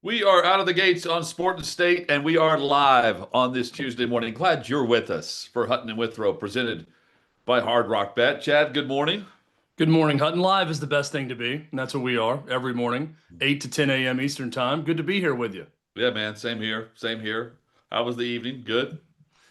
We are out of the gates on Sport and State, and we are live on this Tuesday morning. Glad you're with us for Hutton and Withrow, presented by Hard Rock Bet. Chad, good morning. Good morning. Hutton Live is the best thing to be, and that's what we are every morning, 8 to 10 a.m. Eastern Time. Good to be here with you. Yeah, man, same here. Same here. How was the evening? Good?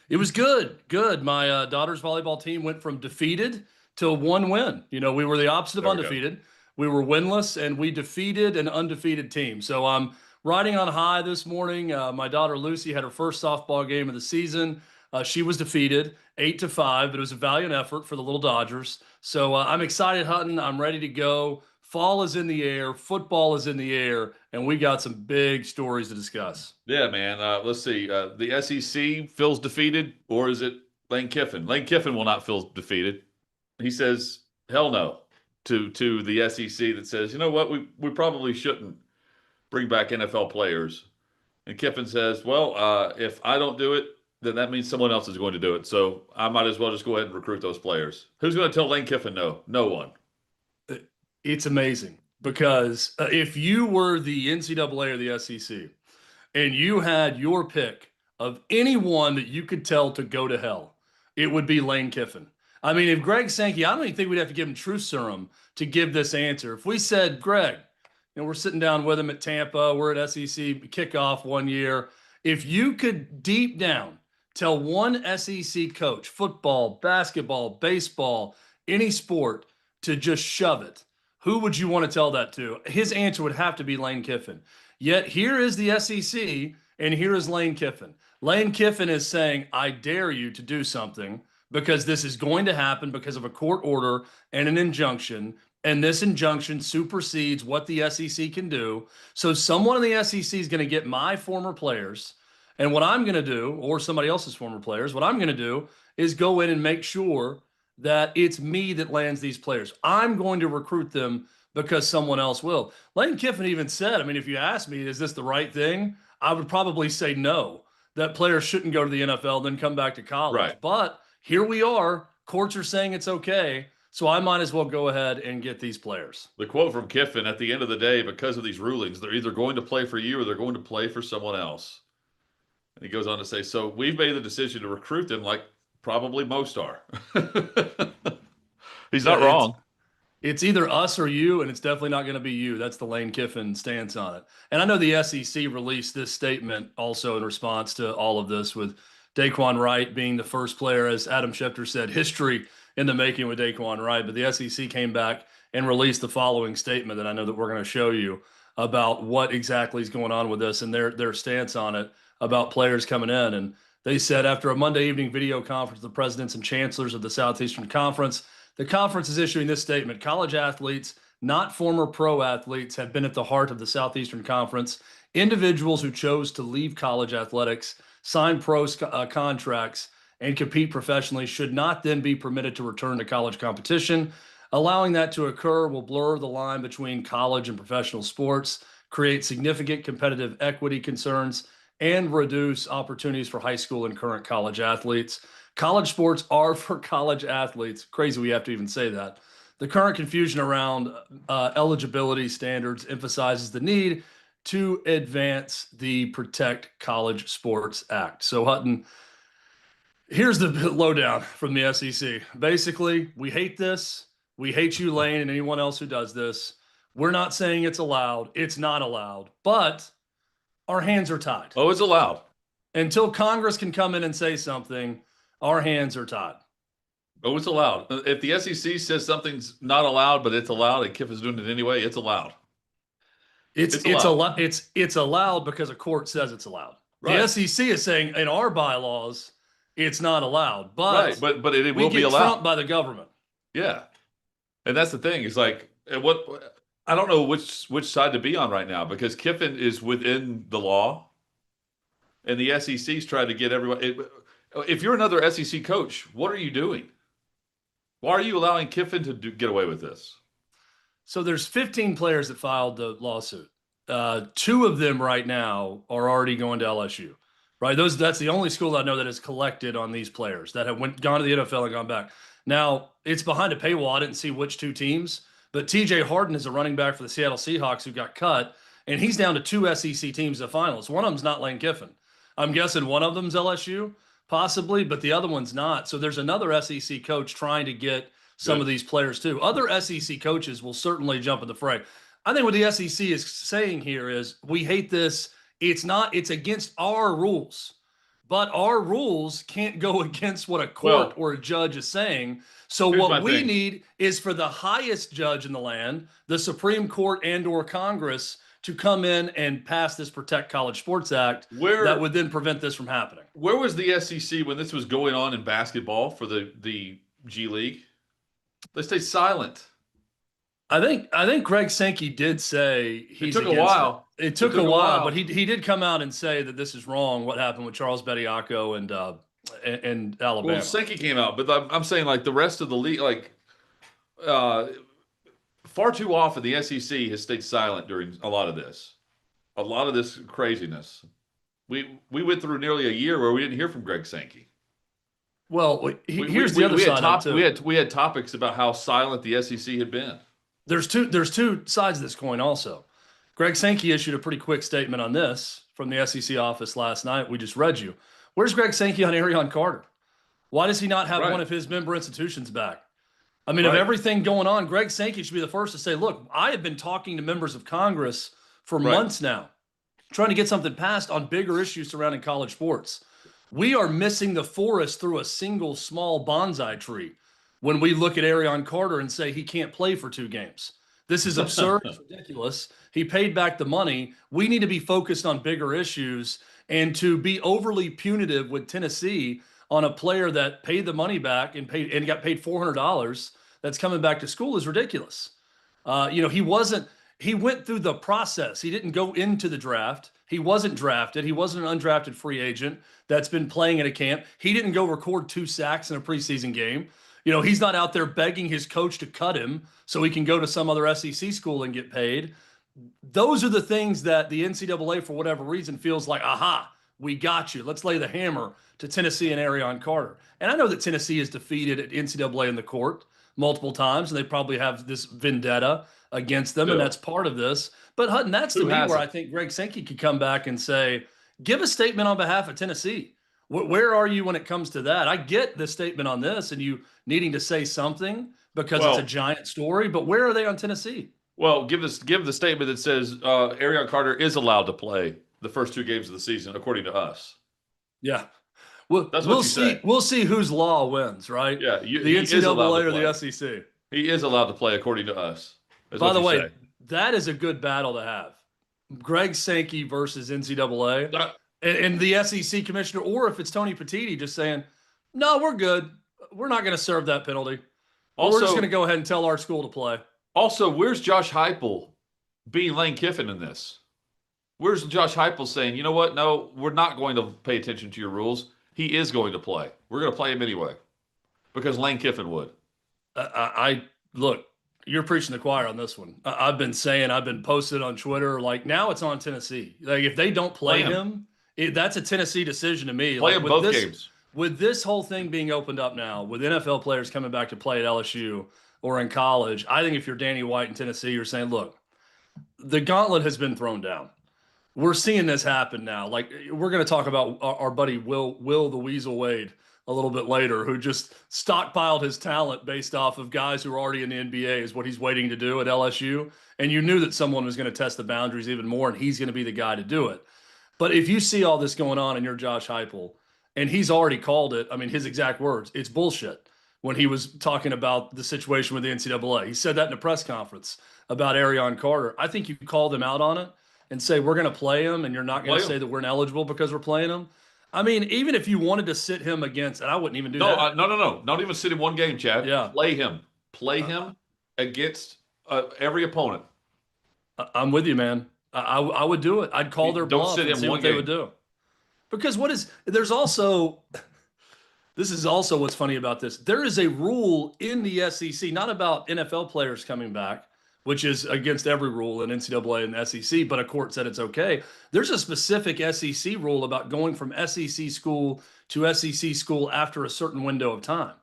It was good. Good. My daughter's volleyball team went from defeated to one win. We were the opposite of There we go. undefeated. We were winless, and we defeated an undefeated team. So I'm riding on high this morning. My daughter Lucy had her first softball game of the season. She was defeated 8-5, but it was a valiant effort for the little Dodgers. So I'm excited, Hutton. I'm ready to go. Fall is in the air, football is in the air, and we got some big stories to discuss. Yeah, man. Let's see. The SEC feels defeated, or is it Lane Kiffin? Lane Kiffin will not feel defeated. He says, hell no to the SEC that says, you know what, we probably shouldn't bring back NFL players. And Kiffin says, well, if I don't do it, then that means someone else is going to do it. So I might as well just go ahead and recruit those players. Who's going to tell Lane Kiffin no? No one. It's amazing because if you were the NCAA or the SEC and you had your pick of anyone that you could tell to go to hell, it would be Lane Kiffin. I mean, if Greg Sankey, I don't even think we'd have to give him truth serum to give this answer. If we said, Greg, we're sitting down with him at Tampa, we're at SEC kickoff one year. If you could deep down tell one SEC coach, football, basketball, baseball, any sport, to just shove it, who would you want to tell that to? His answer would have to be Lane Kiffin. Yet here is the SEC, and here is Lane Kiffin. Lane Kiffin is saying, I dare you to do something because this is going to happen because of a court order and an injunction, and this injunction supersedes what the SEC can do. So someone in the SEC is going to get my former players, and what I'm going to do, or somebody else's former players, what I'm going to do is go in and make sure that it's me that lands these players. I'm going to recruit them because someone else will. Lane Kiffin even said, I mean, if you ask me, is this the right thing? I would probably say no, that players shouldn't go to the NFL, then come back to college. Right. But here we are. Courts are saying it's okay. So I might as well go ahead and get these players. The quote from Kiffin, at the end of the day, because of these rulings, they're either going to play for you or they're going to play for someone else. And he goes on to say, so we've made the decision to recruit them like probably most are. He's not wrong. It's either us or you, and it's definitely not going to be you. That's the Lane Kiffin stance on it. And I know the SEC released this statement also in response to all of this, with Daquan Wright being the first player, as Adam Schefter said, history in the making with Daquan Wright. But the SEC came back and released the following statement that I know that we're going to show you about what exactly is going on with this and their stance on it about players coming in. And they said, after a Monday evening video conference with the presidents and chancellors of the Southeastern Conference, the conference is issuing this statement. College athletes, not former pro athletes, have been at the heart of the Southeastern Conference. Individuals who chose to leave college athletics, sign pro contracts, and compete professionally should not then be permitted to return to college competition. Allowing that to occur will blur the line between college and professional sports, create significant competitive equity concerns, and reduce opportunities for high school and current college athletes. College sports are for college athletes. Crazy we have to even say that. The current confusion around eligibility standards emphasizes the need to advance the Protect College Sports Act. So, Hutton, here's the lowdown from the SEC. Basically, we hate this. We hate you, Lane, and anyone else who does this. We're not saying it's allowed. It's not allowed. But our hands are tied. Oh, it's allowed. Until Congress can come in and say something, our hands are tied. Oh, it's allowed. If the SEC says something's not allowed, but it's allowed, and Kiffin's doing it anyway, it's allowed. It's allowed because a court says it's allowed. Right. The SEC is saying in our bylaws it's not allowed, but right, but it will be allowed. We get trumped by the government. Yeah, and that's the thing. It's like what I don't know which side to be on right now, because Kiffin is within the law, and the SEC's trying to get everyone. If you're another SEC coach, what are you doing? Why are you allowing Kiffin to get away with this? So there's 15 players that filed the lawsuit. 2 of them right now are already going to LSU, right? That's the only school I know that has collected on these players that have gone to the NFL and gone back. Now, it's behind a paywall. I didn't see which 2 teams, but TJ Harden is a running back for the Seattle Seahawks who got cut, and he's down to two SEC teams as finalists. One of them's not Lane Kiffin. I'm guessing one of them's LSU, possibly, but the other one's not. So there's another SEC coach trying to get some of these players too. Other SEC coaches will certainly jump in the fray. I think what the SEC is saying here is we hate this. It's against our rules, but our rules can't go against what a court or a judge is saying. So what we need is for the highest judge in the land, the Supreme Court and or Congress, to come in and pass this Protect College Sports Act that would then prevent this from happening. Where was the SEC when this was going on in basketball for the G League? They stayed silent. I think Greg Sankey did say it took a while. It took a while, but he did come out and say that this is wrong. What happened with Charles Bediako and Alabama? Well, Sankey came out, but I'm saying like the rest of the league, like far too often the SEC has stayed silent during a lot of this craziness. We went through nearly a year where we didn't hear from Greg Sankey. Well, here's the other side of it too. We had topics about how silent the SEC had been. There's two sides of this coin also. Greg Sankey issued a pretty quick statement on this from the SEC office last night. We just read you. Where's Greg Sankey on Arion Carter? Why does he not have one of his member institutions back? I mean, of everything going on, Greg Sankey should be the first to say, look, I have been talking to members of Congress for months now, trying to get something passed on bigger issues surrounding college sports. We are missing the forest through a single small bonsai tree when we look at Arion Carter and say he can't play for 2 games. This is absurd. It's ridiculous. He paid back the money. We need to be focused on bigger issues, and to be overly punitive with Tennessee on a player that paid the money back and got paid $400 that's coming back to school is ridiculous. He went through the process. He didn't go into the draft. He wasn't drafted. He wasn't an undrafted free agent that's been playing in a camp. He didn't go record 2 sacks in a preseason game. He's not out there begging his coach to cut him so he can go to some other SEC school and get paid. Those are the things that the NCAA, for whatever reason, feels like, aha, we got you. Let's lay the hammer to Tennessee and Arion Carter. And I know that Tennessee is defeated at NCAA in the court multiple times, and they probably have this vendetta against them, and that's part of this. But Hutton, that's to me where I think Greg Sankey could come back and say, give a statement on behalf of Tennessee. Where are you when it comes to that? I get the statement on this and you needing to say something because it's a giant story, but where are they on Tennessee? Well, give the statement that says Arion Carter is allowed to play the first 2 games of the season, according to us. Yeah. Well, we'll see. We'll see whose law wins, right? Yeah, the NCAA or the SEC. He is allowed to play according to us. By the way, that is a good battle to have. Greg Sankey versus NCAA. And the SEC commissioner, or if it's Tony Petitti just saying, no, we're good. We're not going to serve that penalty. We're just going to go ahead and tell our school to play. Also, where's Josh Heupel being Lane Kiffin in this? Where's Josh Heupel saying, you know what? No, we're not going to pay attention to your rules. He is going to play. We're going to play him anyway because Lane Kiffin would. Look, you're preaching the choir on this one. I've been posted on Twitter. Like, now it's on Tennessee. Like, if they don't play him, that's a Tennessee decision to me. Play him both games. With this whole thing being opened up now, with NFL players coming back to play at LSU or in college, I think if you're Danny White in Tennessee, you're saying, look, the gauntlet has been thrown down. We're seeing this happen now. Like, we're going to talk about our buddy Will the Weasel Wade a little bit later, who just stockpiled his talent based off of guys who are already in the NBA is what he's waiting to do at LSU. And you knew that someone was going to test the boundaries even more, and he's going to be the guy to do it. But if you see all this going on and you're Josh Heupel, and he's already called it, I mean, his exact words, it's bullshit when he was talking about the situation with the NCAA. He said that in a press conference about Arion Carter. I think you call them out on it and say, we're going to play him, and you're not going to say that we're ineligible because we're playing him. I mean, even if you wanted to sit him against, and I wouldn't even do that. No. Not even sit him one game, Chad. Yeah. Play him. Play him against every opponent. I'm with you, man. I would do it. I'd call their bluff and see what they would do. Because this is also what's funny about this. There is a rule in the SEC, not about NFL players coming back, which is against every rule in NCAA and the SEC, but a court said it's okay. There's a specific SEC rule about going from SEC school to SEC school after a certain window of time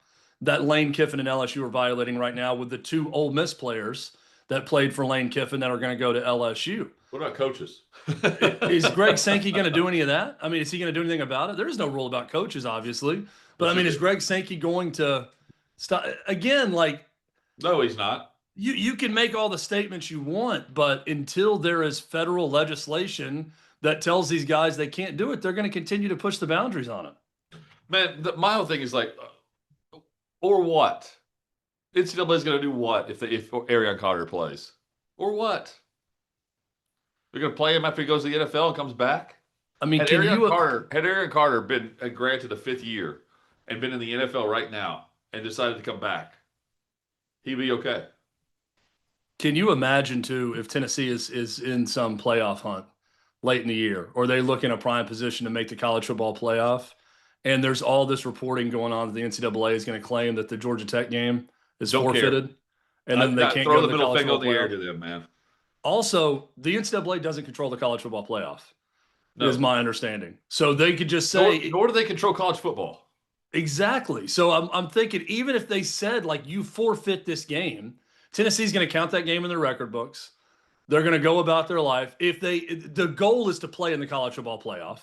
that Lane Kiffin and LSU are violating right now with the 2 Ole Miss players that played for Lane Kiffin that are going to go to LSU. What about coaches? Is Greg Sankey going to do any of that? I mean, is he going to do anything about it? There is no rule about coaches, obviously. But I mean, is Greg Sankey going to stop again? Like, No, he's not. you can make all the statements you want, but until there is federal legislation that tells these guys they can't do it, they're going to continue to push the boundaries on it. Man, my whole thing is like, or what? NCAA is going to do what if Arion Carter plays, or what? They're going to play him after he goes to the NFL and comes back. I mean, had Arion Carter been granted a 5th year and been in the NFL right now and decided to come back, he'd be okay. Can you imagine too if Tennessee is in some playoff hunt late in the year, or they look in a prime position to make the college football playoff, and there's all this reporting going on that the NCAA is going to claim that the Georgia Tech game is forfeited, and then they can't throw go the to middle college finger in football the air playoff. to them, man. Also, the NCAA doesn't control the college football playoff, No. is my understanding. So they could just say, nor do they control college football. Exactly. So I'm thinking, even if they said, like, you forfeit this game, Tennessee's going to count that game in their record books. They're going to go about their life. The goal is to play in the college football playoff.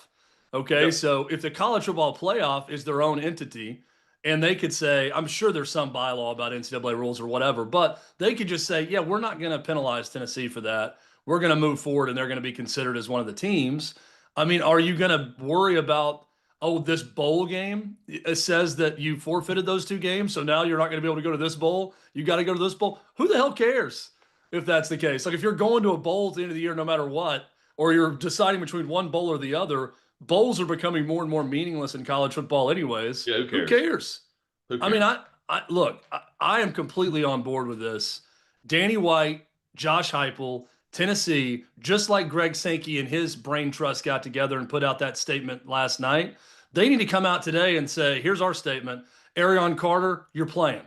Okay. Yep. So if the college football playoff is their own entity, and they could say, I'm sure there's some bylaw about NCAA rules or whatever, but they could just say, yeah, we're not going to penalize Tennessee for that. We're going to move forward, and they're going to be considered as one of the teams. I mean, are you going to worry about, oh, this bowl game, it says that you forfeited those 2 games, so now you're not going to be able to go to this bowl? You got to go to this bowl? Who the hell cares if that's the case? Like, if you're going to a bowl at the end of the year no matter what, or you're deciding between one bowl or the other, bowls are becoming more and more meaningless in college football anyways. Yeah, Who cares? Who cares? I mean, look, I am completely on board with this. Danny White, Josh Heupel, Tennessee, just like Greg Sankey and his brain trust got together and put out that statement last night, they need to come out today and say, here's our statement. Arion Carter, you're playing.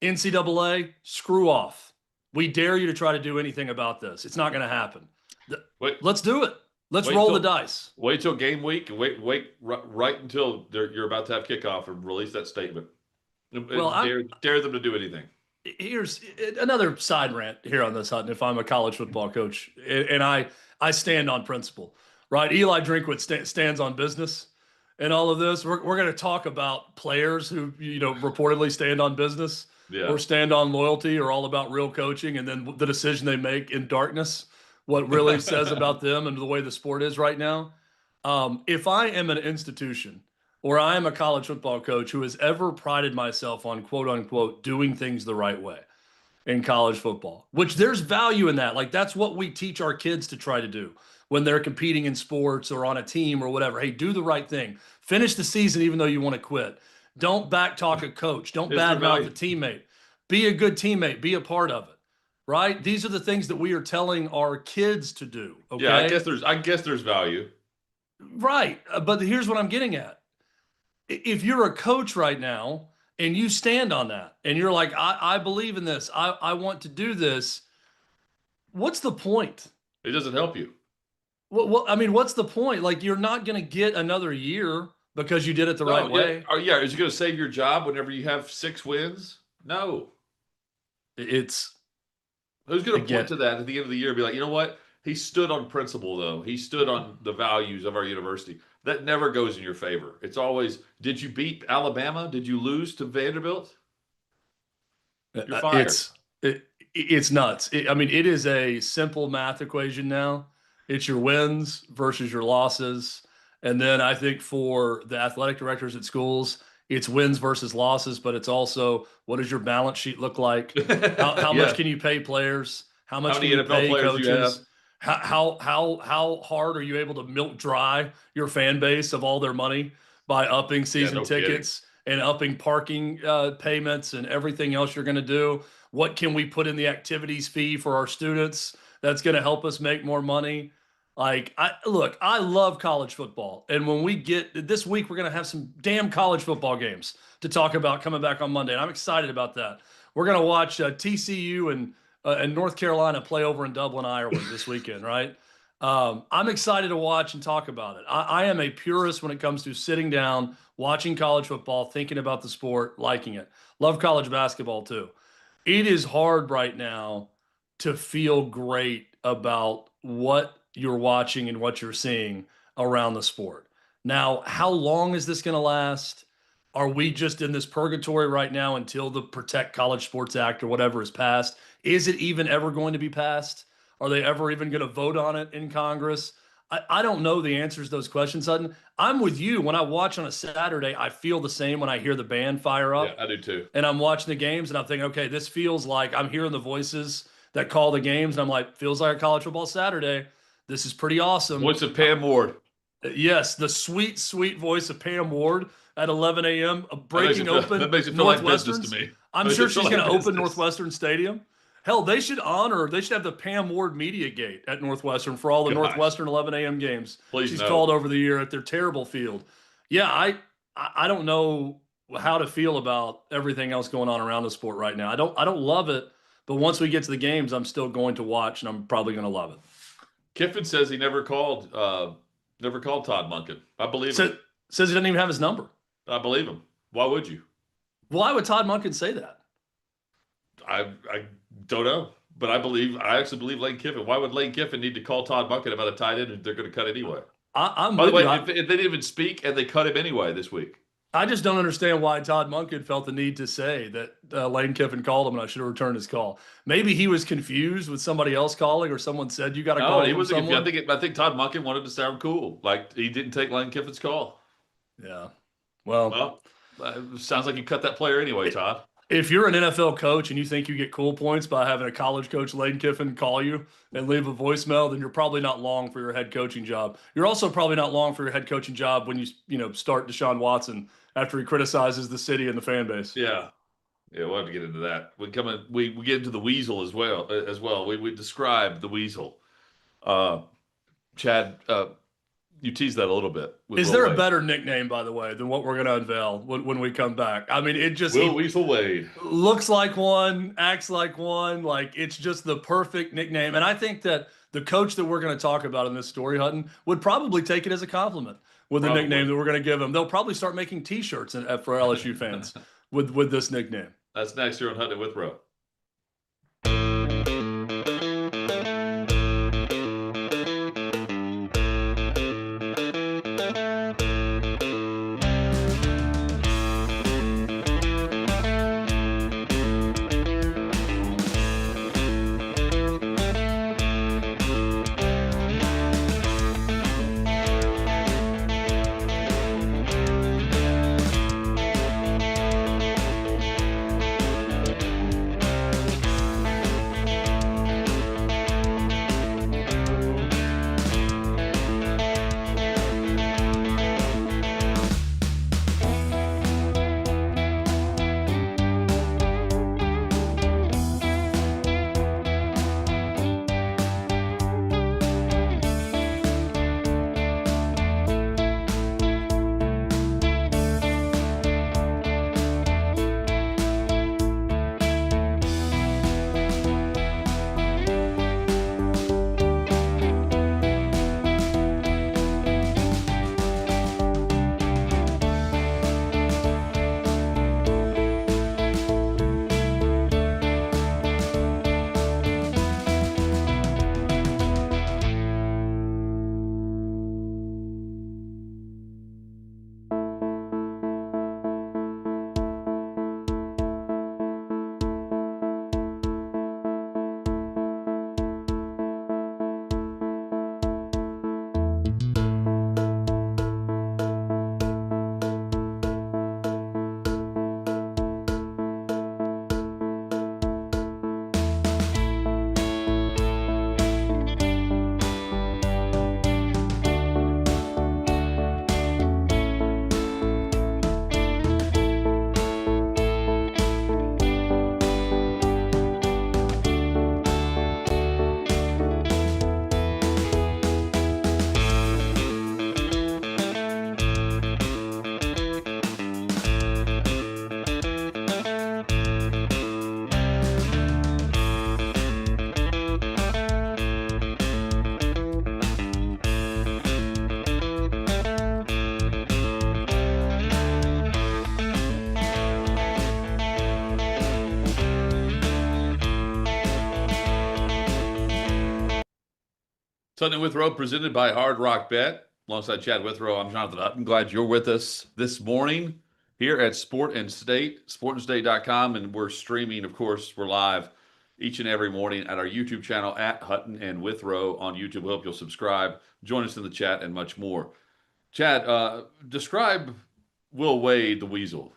NCAA, screw off. We dare you to try to do anything about this. It's not going to happen. Let's do it. Let's roll the dice. Wait till game week and wait right until you're about to have kickoff and release that statement. Well, dare them to do anything. Here's another side rant here on this, Hutton. If I'm a college football coach, and I stand on principle, right? Eli Drinkwitz stands on business, and all of this. We're going to talk about players who reportedly stand on business, or stand on loyalty, or all about real coaching, and then the decision they make in darkness, what really says about them and the way the sport is right now. If I am an institution, or I am a college football coach who has ever prided myself on, quote unquote, doing things the right way in college football, which there's value in that. Like, that's what we teach our kids to try to do when they're competing in sports or on a team or whatever. Hey, do the right thing. Finish the season even though you want to quit. Don't backtalk a coach. Don't badmouth a teammate. Be a good teammate. Be a part of it. Right? These are the things that we are telling our kids to do. Okay? Yeah, I guess there's value. Right. But here's what I'm getting at. If you're a coach right now and you stand on that and you're like, I believe in this, I want to do this, what's the point? It doesn't help you. Well, I mean, what's the point? Like, you're not going to get another year because you did it the right way. Yeah. Is it going to save your job whenever you have 6 wins? No. Who's going to point to that at the end of the year and be like, you know what? He stood on principle, though. He stood on the values of our university. That never goes in your favor. It's always, did you beat Alabama? Did you lose to Vanderbilt? You're fired. It's nuts. I mean, it is a simple math equation now. It's your wins versus your losses. And then I think for the athletic directors at schools, it's wins versus losses, but it's also, what does your balance sheet look like? How much can you pay players? How much can you pay coaches? How hard are you able to milk dry your fan base of all their money by upping season tickets and upping parking payments and everything else you're going to do? What can we put in the activities fee for our students that's going to help us make more money? Like, I love college football. And when we get this week, we're going to have some damn college football games to talk about coming back on Monday. And I'm excited about that. We're going to watch TCU and North Carolina play over in Dublin, Ireland this weekend, right? I'm excited to watch and talk about it. I am a purist when it comes to sitting down, watching college football, thinking about the sport, liking it. Love college basketball too. It is hard right now to feel great about what you're watching and what you're seeing around the sport. Now, how long is this going to last? Are we just in this purgatory right now until the Protect College Sports Act or whatever is passed? Is it even ever going to be passed? Are they ever even going to vote on it in Congress? I don't know the answers to those questions, Sutton. I'm with you. When I watch on a Saturday, I feel the same when I hear the band fire up. Yeah, I do too. And I'm watching the games and I'm thinking, okay, this feels like I'm hearing the voices that call the games. And I'm like, feels like a college football Saturday. This is pretty awesome. Voice of Pam Ward. Yes, the sweet, sweet voice of Pam Ward at 11 a.m. breaking open. That makes it feel like business to me. I'm sure she's going to open Northwestern Stadium. Hell, they should have the Pam Ward Media Gate at Northwestern for all the Northwestern 11 a.m. games she's called over the year at their terrible field. Yeah, I don't know how to feel about everything else going on around the sport right now. I don't love it, but once we get to the games, I'm still going to watch, and I'm probably going to love it. Kiffin says he never called Todd Monken. I believe him. Says he doesn't even have his number. I believe him. Why would you? Why would Todd Monken say that? I don't know, but I actually believe Lane Kiffin. Why would Lane Kiffin need to call Todd Monken about a tight end if they're going to cut anyway? By the way, if they didn't even speak and they cut him anyway this week. I just don't understand why Todd Monken felt the need to say that Lane Kiffin called him and I should have returned his call. Maybe he was confused with somebody else calling, or someone said you got to call. No, he wasn't confused. I think Todd Monken wanted to sound cool, like he didn't take Lane Kiffin's call. Yeah. Well, sounds like you cut that player anyway, Todd. If you're an NFL coach and you think you get cool points by having a college coach, Lane Kiffin, call you and leave a voicemail, then you're probably not long for your head coaching job. You're also probably not long for your head coaching job when you start Deshaun Watson after he criticizes the city and the fan base. Yeah. We'll have to get into that. We get into the weasel as well. We describe the weasel. Chad, you teased that a little bit. Is there a better nickname, by the way, than what we're going to unveil when we come back? I mean, it just Will Weasel Wade looks like one, acts like one. Like, it's just the perfect nickname. And I think that the coach that we're going to talk about in this story, Hutton, would probably take it as a compliment with the nickname that we're going to give him. They'll probably start making T-shirts for LSU fans with this nickname. That's next here on Hutton Withrow. Hutton Withrow presented by Hard Rock Bet. Alongside Chad Withrow, I'm Jonathan Hutton. Glad you're with us this morning here at Sport and State, sportandstate.com. And we're streaming, of course, we're live each and every morning at our YouTube channel at Hutton and Withrow on YouTube. We hope you'll subscribe, join us in the chat, and much more. Chad, describe Will Wade, the Weasel.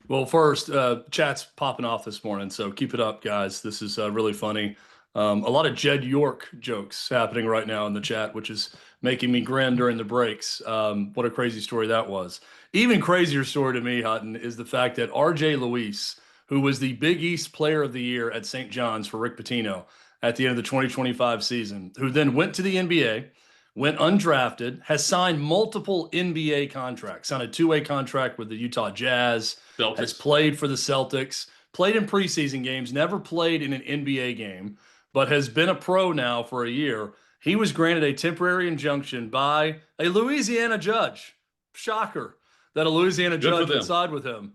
Well, first, chat's popping off this morning, so keep it up, guys. This is really funny. A lot of Jed York jokes happening right now in the chat, which is making me grin during the breaks. What a crazy story that was. Even crazier story to me, Hutton, is the fact that R.J. Luis, who was the Big East Player of the Year at St. John's for Rick Pitino at the end of the 2025 season, who then went to the NBA, went undrafted, has signed multiple NBA contracts, signed a two-way contract with the Utah Jazz, Celtics. Has played for the Celtics, played in preseason games, never played in an NBA game, but has been a pro now for a year. He was granted a temporary injunction by a Louisiana judge. Shocker that a Louisiana judge would side with him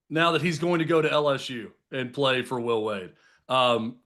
now that he's going to go to LSU and play for Will Wade.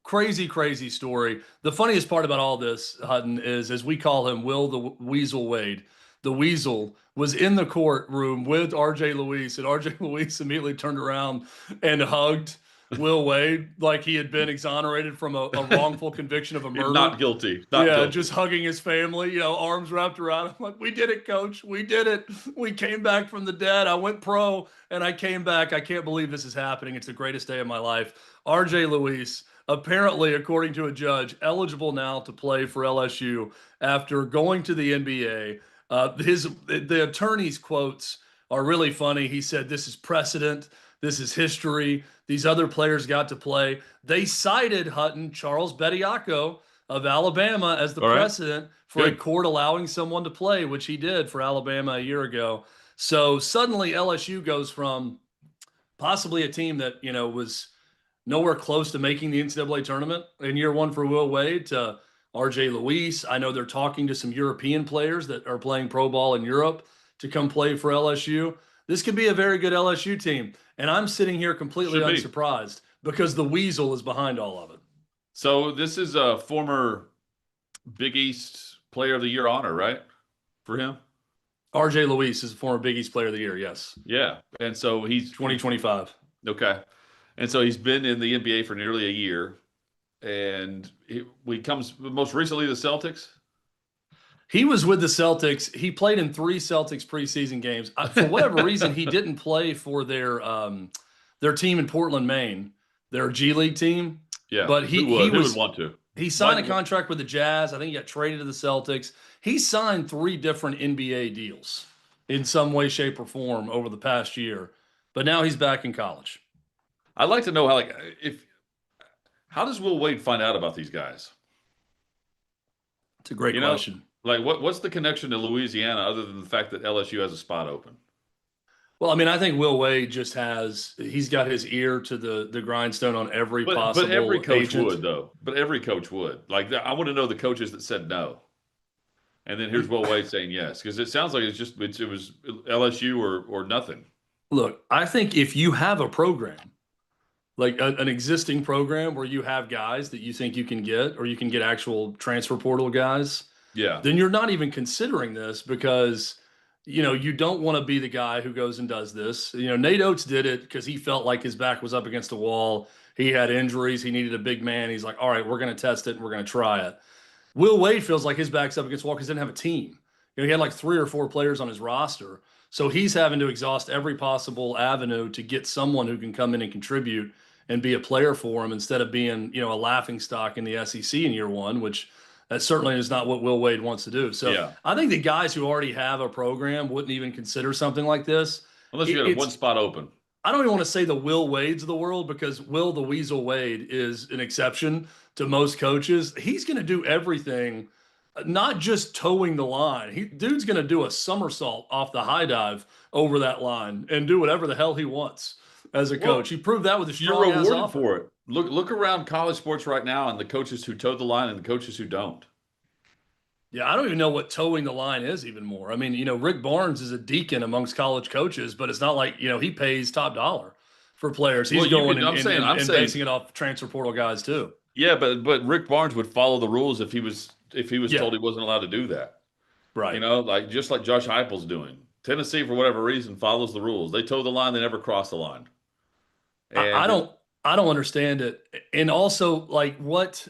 Crazy, crazy story. The funniest part about all this, Hutton, is as we call him, Will the Weasel Wade. The Weasel was in the courtroom with R.J. Luis, and R.J. Luis immediately turned around and hugged Will Wade like he had been exonerated from a wrongful conviction of a murder. Not guilty. Not guilty. Just hugging his family, arms wrapped around him. Like, we did it, coach. We did it. We came back from the dead. I went pro, and I came back. I can't believe this is happening. It's the greatest day of my life. R.J. Luis, apparently, according to a judge, eligible now to play for LSU after going to the NBA. The attorney's quotes are really funny. He said, "This is precedent. This is history. These other players got to play." They cited Hutton, Charles Bediako of Alabama, as the precedent for a court allowing someone to play, which he did for Alabama a year ago. So suddenly LSU goes from possibly a team that, was nowhere close to making the NCAA tournament in year one for Will Wade to R.J. Luis. I know they're talking to some European players that are playing pro ball in Europe to come play for LSU. This could be a very good LSU team. And I'm sitting here completely unsurprised because the Weasel is behind all of it. So this is a former Big East Player of the Year honor, right? For him? R.J. Luis is a former Big East Player of the Year, yes. Yeah. And so he's 2025. Okay. And so he's been in the NBA for nearly a year. And he comes most recently the Celtics. He was with the Celtics. He played in 3 Celtics preseason games. For whatever reason, he didn't play for their team in Portland, Maine, their G League team. Yeah, but who would want to? He signed a contract with the Jazz. I think he got traded to the Celtics. He signed 3 different NBA deals in some way, shape, or form over the past year. But now he's back in college. I'd like to know how does Will Wade find out about these guys? It's a great question. What's the connection to Louisiana other than the fact that LSU has a spot open? Well, I mean, I think Will Wade just he's got his ear to the grindstone on every possible. But every coach agent. would, though. But every coach would. I want to know the coaches that said no. And then here's Will Wade saying yes, because it sounds like it was LSU or nothing. Look, I think if you have a program, like an existing program where you have guys that you think you can get, or you can get actual transfer portal guys, then you're not even considering this because, you don't want to be the guy who goes and does this. Nate Oates did it because he felt like his back was up against a wall. He had injuries. He needed a big man. He's like, all right, we're going to test it and we're going to try it. Will Wade feels like his back's up against the wall because he didn't have a team. He had like 3 or 4 players on his roster. So he's having to exhaust every possible avenue to get someone who can come in and contribute and be a player for him instead of being, a laughing stock in the SEC in year one, which that certainly is not what Will Wade wants to do. So I think the guys who already have a program wouldn't even consider something like this. Unless you have one spot open. I don't even want to say the Will Wades of the world because Will the Weasel Wade is an exception to most coaches. He's going to do everything, not just towing the line. Dude's going to do a somersault off the high dive over that line and do whatever the hell he wants as a coach. He proved that with a strong You're rewarded for it. Look around college sports right now and the coaches who toe the line and the coaches who don't. Yeah, I don't even know what towing the line is even more. I mean, Rick Barnes is a deacon amongst college coaches, but it's not like, he pays top dollar for players. He's basing it off transfer portal guys too. Yeah, but Rick Barnes would follow the rules if he was Yeah, told he wasn't allowed to do that. You right. know, like just like Josh Heupel's doing. Tennessee, for whatever reason, follows the rules. They toe the line, they never cross the line. I, I And don't I don't understand it. And also, like, what?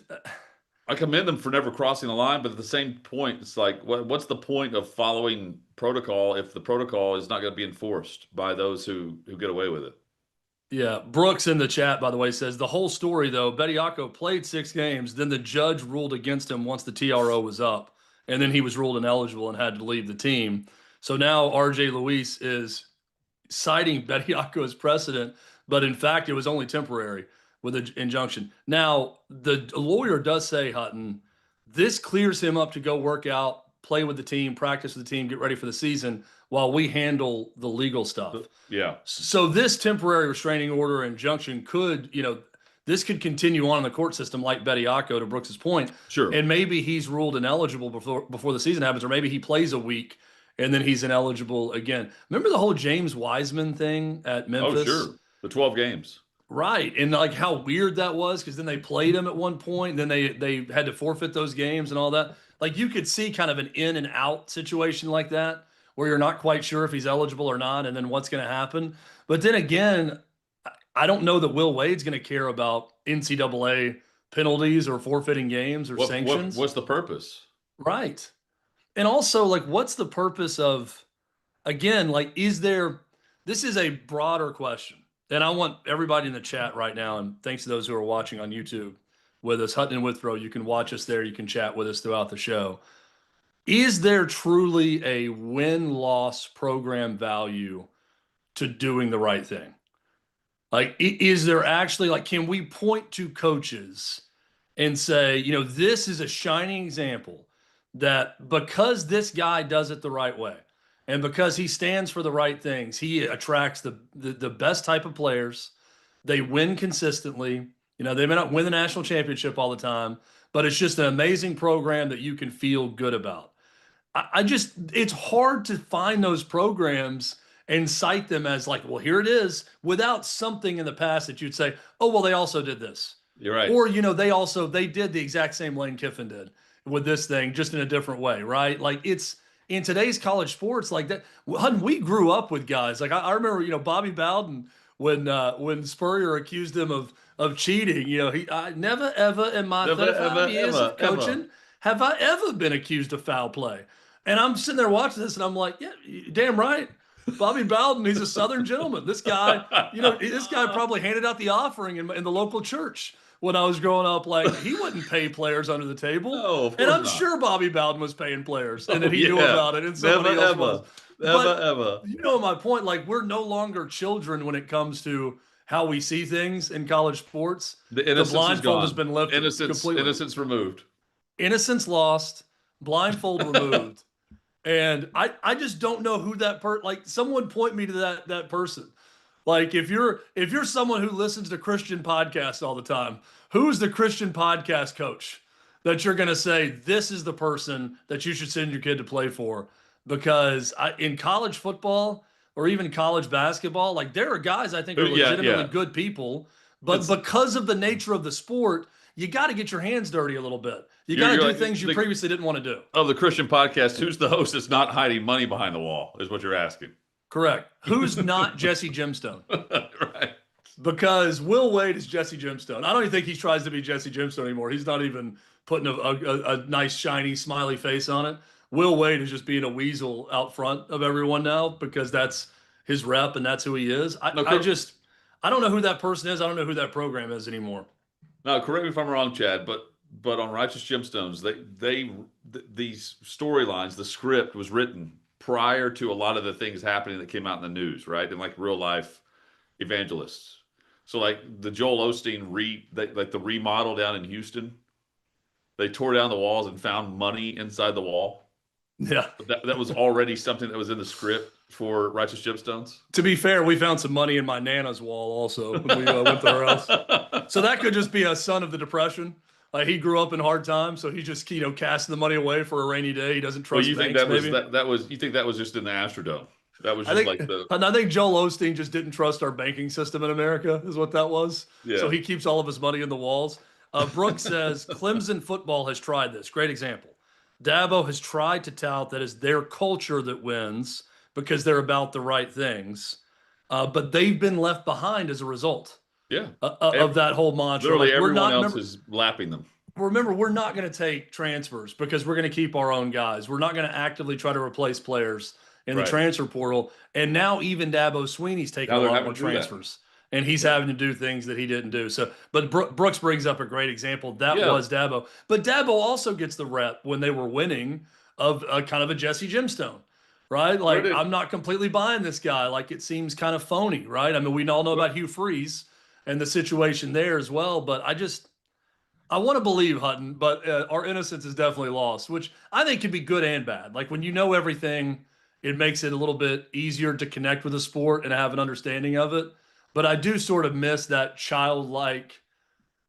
I commend them for never crossing the line, but at the same point, it's like, what's the point of following protocol if the protocol is not going to be enforced by those who get away with it? Yeah, Brooks in the chat, by the way, says the whole story though. Bediako played 6 games, then the judge ruled against him once the TRO was up, and then he was ruled ineligible and had to leave the team. So now RJ Luis is citing Bediako as precedent, but in fact it was only temporary with an injunction. Now the lawyer does say, Hutton, this clears him up to go work out, play with the team, practice with the team, get ready for the season while we handle the legal stuff. Yeah, So this temporary restraining order injunction could, this could continue on in the court system like Bediako, to Brooks's point, sure. and maybe he's ruled ineligible before the season happens, or maybe he plays a week and then he's ineligible again. Remember the whole James Wiseman thing at Oh, Memphis? sure. The 12 games. Right. And like how weird that was, because then they played him at one point, and then they had to forfeit those games and all that. Like you could see kind of an in and out situation like that, where you're not quite sure if he's eligible or not, and then what's going to happen. But then again, I don't know that Will Wade's going to care about NCAA penalties or forfeiting games or sanctions. What's the purpose? Right. And also, like, what's the purpose of, again, like, this is a broader question. And I want everybody in the chat right now, and thanks to those who are watching on YouTube with us, Hutton Withrow, you can watch us there. You can chat with us throughout the show. Is there truly a win-loss program value to doing the right thing? Like, is there actually, like, can we point to coaches and say, this is a shining example that because this guy does it the right way and because he stands for the right things, he attracts the best type of players. They win consistently. They may not win the national championship all the time, but it's just an amazing program that you can feel good about. It's hard to find those programs and cite them as like, well, here it is, without something in the past that you'd say, oh, well, they also did this. You're right. Or, they did the exact same Lane Kiffin did with this thing, just in a different way, right? Like it's in today's college sports like that. We grew up with guys. Like I remember, Bobby Bowden when Spurrier accused him of cheating, I never ever in my Never, 35 ever, years ever, of coaching ever. have I ever been accused of foul play. And I'm sitting there watching this and I'm like, yeah, damn right. Bobby Bowden, he's a Southern gentleman. This guy, this guy probably handed out the offering in the local church when I was growing up. Like he wouldn't pay players under the table. No, of And course I'm not. sure Bobby Bowden was paying players and Oh, that he knew yeah. about it and somebody Never, else ever. was. Never, But ever. you know my point, like we're no longer children when it comes to how we see things in college sports. The The innocence is blindfold gone. has been lifted completely. Innocence removed. Innocence lost, blindfold removed. And I just don't know who that like someone point me to that person. Like if you're someone who listens to Christian podcasts all the time, who's the Christian podcast coach that you're going to say this is the person that you should send your kid to play for? Because in college football or even college basketball, like there are guys I think are Yeah, legitimately yeah. good people, but It's- because of the nature of the sport, you got to get your hands dirty a little bit. You got to You're do like things you previously didn't want to do. of the Christian podcast. Who's the host that's not hiding money behind the wall? Is what you're asking. Correct. Who's not Jesse Gemstone? Right. Because Will Wade is Jesse Gemstone. I don't even think he tries to be Jesse Gemstone anymore. He's not even putting a nice, shiny, smiley face on it. Will Wade is just being a weasel out front of everyone now because that's his rep and that's who he is. I don't know who that person is. I don't know who that program is anymore. Now, correct me if I'm wrong, Chad, but on Righteous Gemstones, these storylines, the script was written prior to a lot of the things happening that came out in the news, right? And like real life evangelists. So like the Joel Osteen like the remodel down in Houston, they tore down the walls and found money inside the wall. Yeah. That was already something that was in the script for Righteous Gemstones. To be fair, we found some money in my Nana's wall also when we went to her house. So that could just be a son of the Depression. Like he grew up in hard times, so he just casting the money away for a rainy day. He doesn't trust you think banks. you think that was just in the Astrodome? That was just I think Joel Osteen just didn't trust our banking system in America, is what that was. Yeah. So he keeps all of his money in the walls. Brooks says Clemson football has tried this. Great example. Dabo has tried to tout that it's their culture that wins because they're about the right things, but they've been left behind as a result Yeah. of that whole mantra. Literally Like, we're everyone not, else remember, is lapping them. remember, we're not going to take transfers because we're going to keep our own guys. We're not going to actively try to replace players in the Right. transfer portal. And now even Dabo Sweeney's taking Now a they're lot having more to do that. transfers. And he's having to do things that he didn't do. So, but Brooks brings up a great example. That was Dabo. But Dabo also gets the rep when they were winning of a kind of a Jesse Gemstone, right? Like, I'm not completely buying this guy. Like, it seems kind of phony, right? I mean, we all know about Hugh Freeze and the situation there as well. But I want to believe Hutton, but our innocence is definitely lost, which I think can be good and bad. Like, when you know everything, it makes it a little bit easier to connect with the sport and have an understanding of it. But I do sort of miss that childlike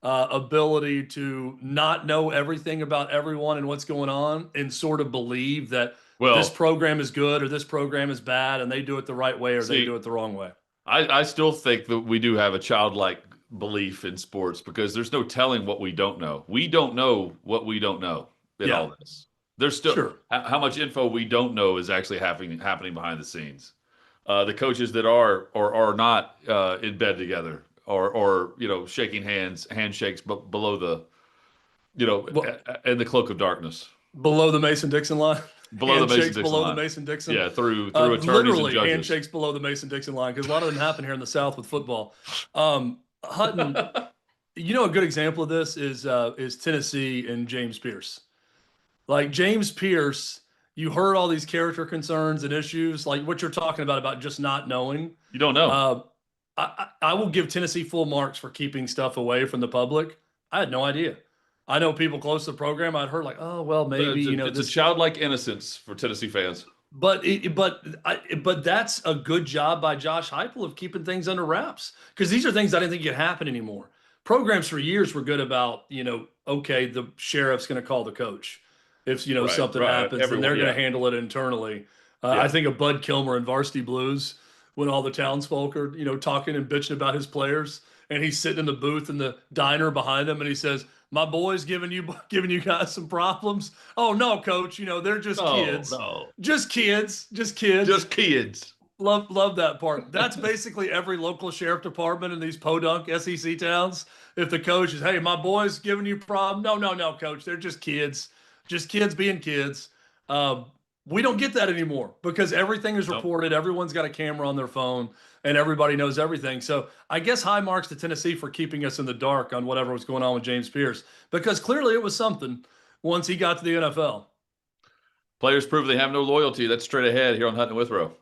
ability to not know everything about everyone and what's going on and sort of believe that this program is good or this program is bad and they do it the right way or they do it the wrong way. I still think that we do have a childlike belief in sports because there's no telling what we don't know. We don't know what we don't know in all this. There's still how much info we don't know is actually happening behind the scenes. The coaches that are or are not in bed together or shaking handshakes but below the in the cloak of darkness. Below the Mason-Dixon line. Below the Mason-Dixon below line. the Mason-Dixon. Yeah, through attorneys literally and judges. Handshakes below the Mason-Dixon line because a lot of them happen here in the South with football. Hutton, a good example of this is Tennessee and James Pierce. Like, James Pierce, you heard all these character concerns and issues, like what you're talking about just not knowing. You don't know. I will give Tennessee full marks for keeping stuff away from the public. I had no idea. I know people close to the program. I'd heard like, oh well, maybe it's a childlike innocence for Tennessee fans. But that's a good job by Josh Heupel of keeping things under wraps because these are things I didn't think could happen anymore. Programs for years were good about okay, the sheriff's going to call the coach if something happens and they're going to handle it internally. I think of Bud Kilmer in Varsity Blues when all the townsfolk are talking and bitching about his players and he's sitting in the booth in the diner behind them and he says, my boy's giving you guys some problems. Oh no, coach, they're just kids. No. Just kids. Love that part. That's basically every local sheriff department in these podunk SEC towns. If the coach is, hey, my boy's giving you problems. No, coach, they're just kids. Just kids being kids. We don't get that anymore because everything is reported. Everyone's got a camera on their phone and everybody knows everything. So I guess high marks to Tennessee for keeping us in the dark on whatever was going on with James Pierce because clearly it was something once he got to the NFL. Players prove they have no loyalty. That's straight ahead here on Hutton Withrow.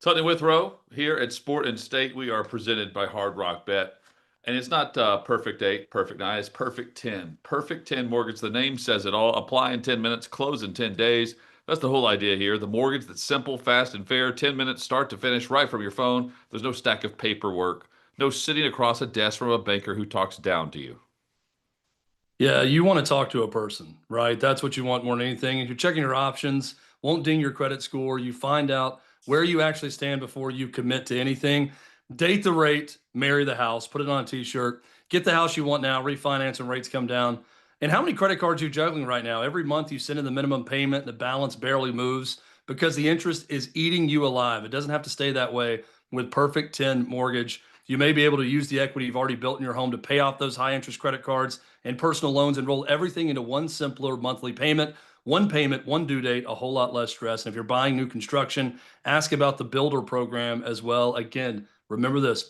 Hutton Withrow here at Sport and State. We are presented by Hard Rock Bet. And it's not perfect 8, perfect 9, it's perfect 10. Perfect 10 mortgage. The name says it all. Apply in 10 minutes, close in 10 days. That's the whole idea here. The mortgage that's simple, fast, and fair. 10 minutes, start to finish, right from your phone. There's no stack of paperwork, no sitting across a desk from a banker who talks down to you. Yeah, you want to talk to a person, right? That's what you want more than anything. If you're checking your options, won't ding your credit score. You find out where you actually stand before you commit to anything. Date the rate, marry the house, put it on a t-shirt, get the house you want now, refinance and rates come down. And how many credit cards are you juggling right now? Every month you send in the minimum payment, the balance barely moves because the interest is eating you alive. It doesn't have to stay that way with Perfect 10 Mortgage. You may be able to use the equity you've already built in your home to pay off those high interest credit cards and personal loans and roll everything into one simpler monthly payment. One payment, one due date, a whole lot less stress. And if you're buying new construction, ask about the builder program as well. Again, remember this,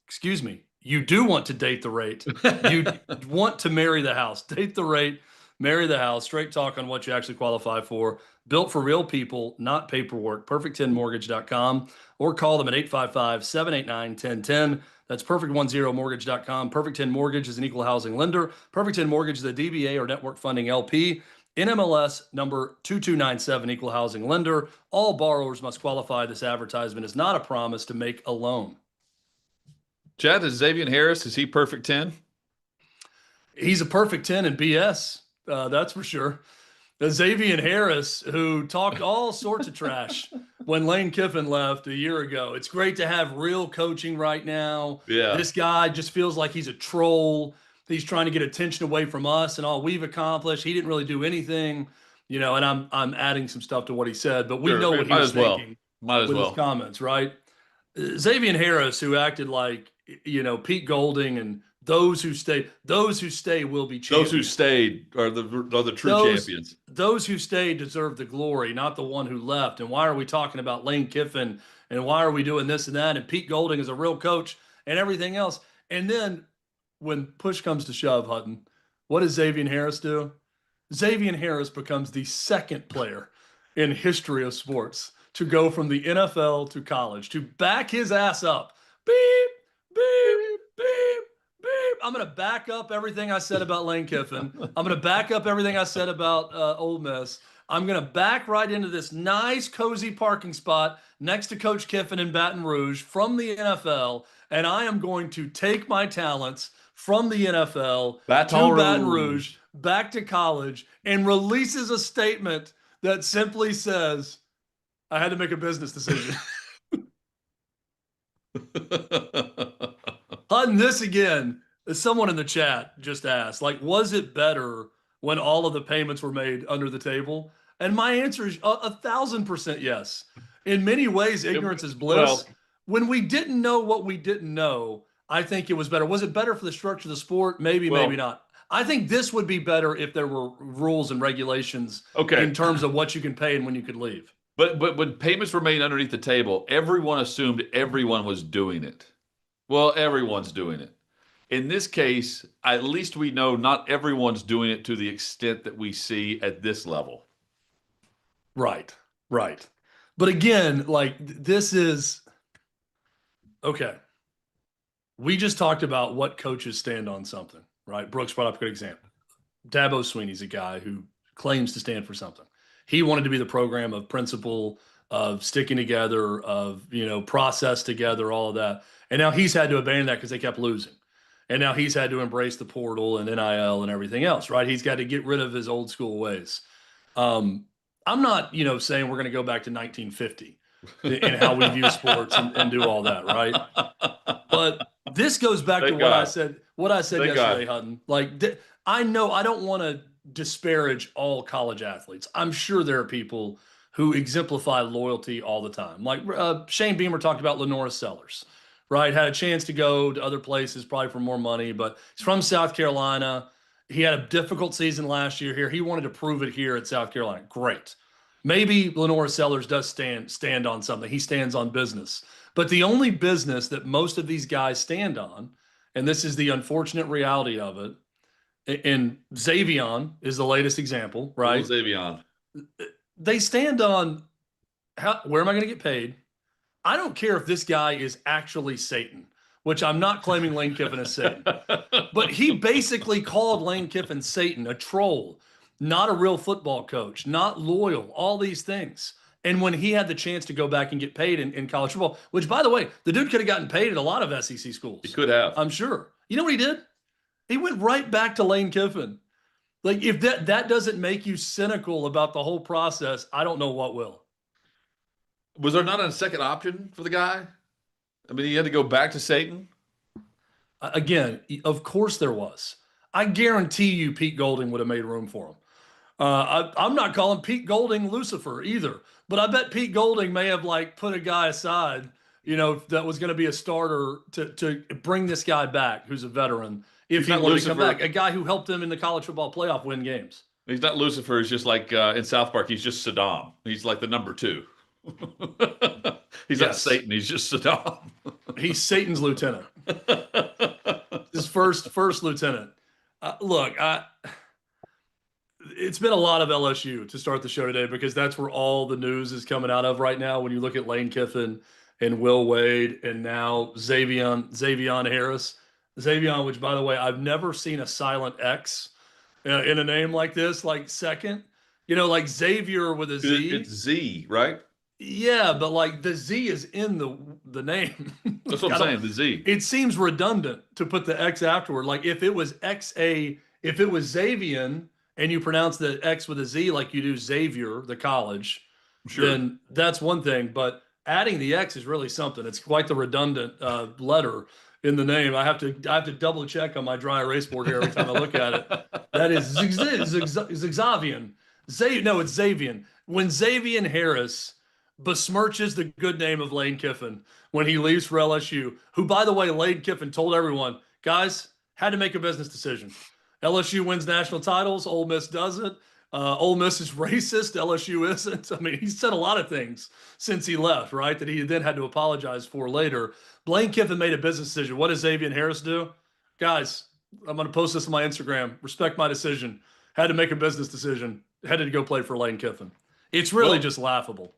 excuse me, you do want to date the rate. You want to marry the house. Date the rate, marry the house. Straight talk on what you actually qualify for. Built for real people, not paperwork. Perfect10mortgage.com or call them at 855-789-1010. That's perfect10mortgage.com. Perfect 10 Mortgage is an equal housing lender. Perfect 10 Mortgage is a DBA or network funding LP. NMLS number 2297, equal housing lender. All borrowers must qualify. This advertisement is not a promise to make a loan. Chad, is Xavier Harris, is he perfect 10? He's a perfect 10 in BS. That's for sure. Xavier Harris, who talked all sorts of trash when Lane Kiffin left a year ago. It's great to have real coaching right now. Yeah. This guy just feels like he's a troll. He's trying to get attention away from us and all we've accomplished. He didn't really do anything, and I'm adding some stuff to what he said, but we know what he was thinking Might as with his well. comments, right? Xavier Harris, who acted like, Pete Golding and those who stay will be champions. Those who stayed are the true champions. Those who stayed deserve the glory, not the one who left. And why are we talking about Lane Kiffin? And why are we doing this and that? And Pete Golding is a real coach and everything else. And then when push comes to shove, Hutton, what does Xavier Harris do? Xavier Harris becomes the second player in history of sports to go from the NFL to college, to back his ass up. Beep, beep, beep, beep. I'm going to back up everything I said about Lane Kiffin. I'm going to back up everything I said about Ole Miss. I'm going to back right into this nice, cozy parking spot next to Coach Kiffin in Baton Rouge from the NFL, and I am going to take my talents from the NFL to Baton Rouge, back to college, and releases a statement that simply says, I had to make a business decision. Hutton, this again, someone in the chat just asked, was it better when all of the payments were made under the table? And my answer is 1,000% yes. In many ways, ignorance is bliss. Well, when we didn't know what we didn't know, I think it was better. Was it better for the structure of the sport? Maybe, maybe not. I think this would be better if there were rules and regulations in terms of what you can pay and when you could leave. But when payments were made underneath the table, everyone assumed everyone was doing it. Well, everyone's doing it. In this case, at least we know not everyone's doing it to the extent that we see at this level. Right. But again, this is okay. We just talked about what coaches stand on something, right? Brooks brought up a good example. Dabo Sweeney's a guy who claims to stand for something. He wanted to be the program of principle, of sticking together, of, process together, all of that. And now he's had to abandon that because they kept losing. And now he's had to embrace the portal and NIL and everything else, right? He's got to get rid of his old school ways. I'm not, saying we're going to go back to 1950 and how we view sports and do all that, right? But this goes back to what I said yesterday, Hutton. I know I don't want to disparage all college athletes. I'm sure there are people who exemplify loyalty all the time. Like Shane Beamer talked about Lenora Sellers, right? Had a chance to go to other places probably for more money, but he's from South Carolina. He had a difficult season last year here. He wanted to prove it here at South Carolina. Great. Maybe Lenora Sellers does stand on something. He stands on business. But the only business that most of these guys stand on, and this is the unfortunate reality of it, and Xavier is the latest example, right? Xavier. They stand on where am I going to get paid? I don't care if this guy is actually Satan, which I'm not claiming Lane Kiffin is Satan. But he basically called Lane Kiffin Satan, a troll, not a real football coach, not loyal, all these things. And when he had the chance to go back and get paid in college football, which, by the way, the dude could have gotten paid at a lot of SEC schools. He could have. I'm sure. You know what he did? He went right back to Lane Kiffin. Like, if that doesn't make you cynical about the whole process, I don't know what will. Was there not a second option for the guy? I mean, he had to go back to Satan. Again, of course there was. I guarantee you Pete Golding would have made room for him. I'm not calling Pete Golding Lucifer either, but I bet Pete Golding may have like put a guy aside, that was going to be a starter to bring this guy back, who's a veteran, if he wanted to come back. A guy who helped them in the college football playoff win games. He's not Lucifer. He's just like in South Park. He's just Saddam. He's like the number 2. He's not Satan. He's just Saddam. He's Satan's lieutenant. His first lieutenant. Look, it's been a lot of LSU to start the show today because that's where all the news is coming out of right now. When you look at Lane Kiffin and Will Wade and now Xavier Harris. Xavier, which, by the way, I've never seen a silent X in a name like this, like second. Like Xavier with a Z. It's Z, right? Yeah, but like the Z is in the name. That's what I'm saying, the Z. It seems redundant to put the X afterward. Like if it was if it was Xavier and you pronounce the X with a Z like you do Xavier, the college, sure, then that's one thing. But adding the X is really something. It's quite the redundant letter in the name. I have to double check on my dry erase board here every time I look at it. That is Xavier. No, it's Xavier. When Xavier Harris besmirches the good name of Lane Kiffin when he leaves for LSU, who, by the way, Lane Kiffin told everyone, guys, had to make a business decision. LSU wins national titles. Ole Miss doesn't. Ole Miss is racist. LSU isn't. I mean, he said a lot of things since he left, right, that he then had to apologize for later. Lane Kiffin made a business decision. What does Xavier Harris do? Guys, I'm going to post this on my Instagram. Respect my decision. Had to make a business decision. Headed to go play for Lane Kiffin. It's really just laughable.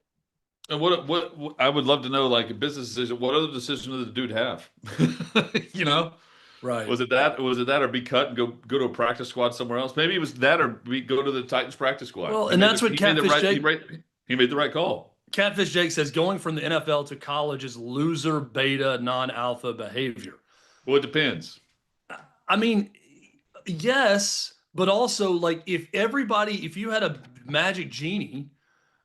And what I would love to know, like a business decision, what other decision did the dude have? Right? Was it that or be cut and go to a practice squad somewhere else? Maybe it was that or go to the Titans practice squad. Well, and that's what Catfish Jake. He made the right call. Catfish Jake says going from the NFL to college is loser, beta, non-alpha behavior. Well, it depends. I mean, yes, but also like if you had a magic genie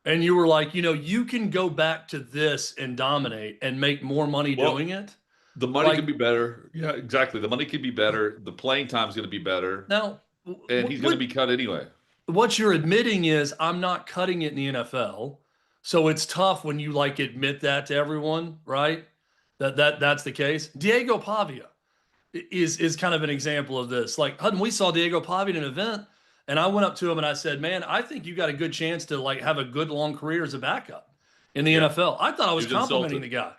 and you were like, you can go back to this and dominate and make more money doing it. The money could be better. Yeah, exactly. The money could be better. The playing time is going to be better. Now, and he's going to be cut anyway. What you're admitting is I'm not cutting it in the NFL. So it's tough when you admit that to everyone, right? That's the case. Diego Pavia is kind of an example of this. Like, Hutton, we saw Diego Pavia at an event, and I went up to him and I said, man, I think you got a good chance to have a good long career as a backup in the NFL. I thought I was complimenting the guy.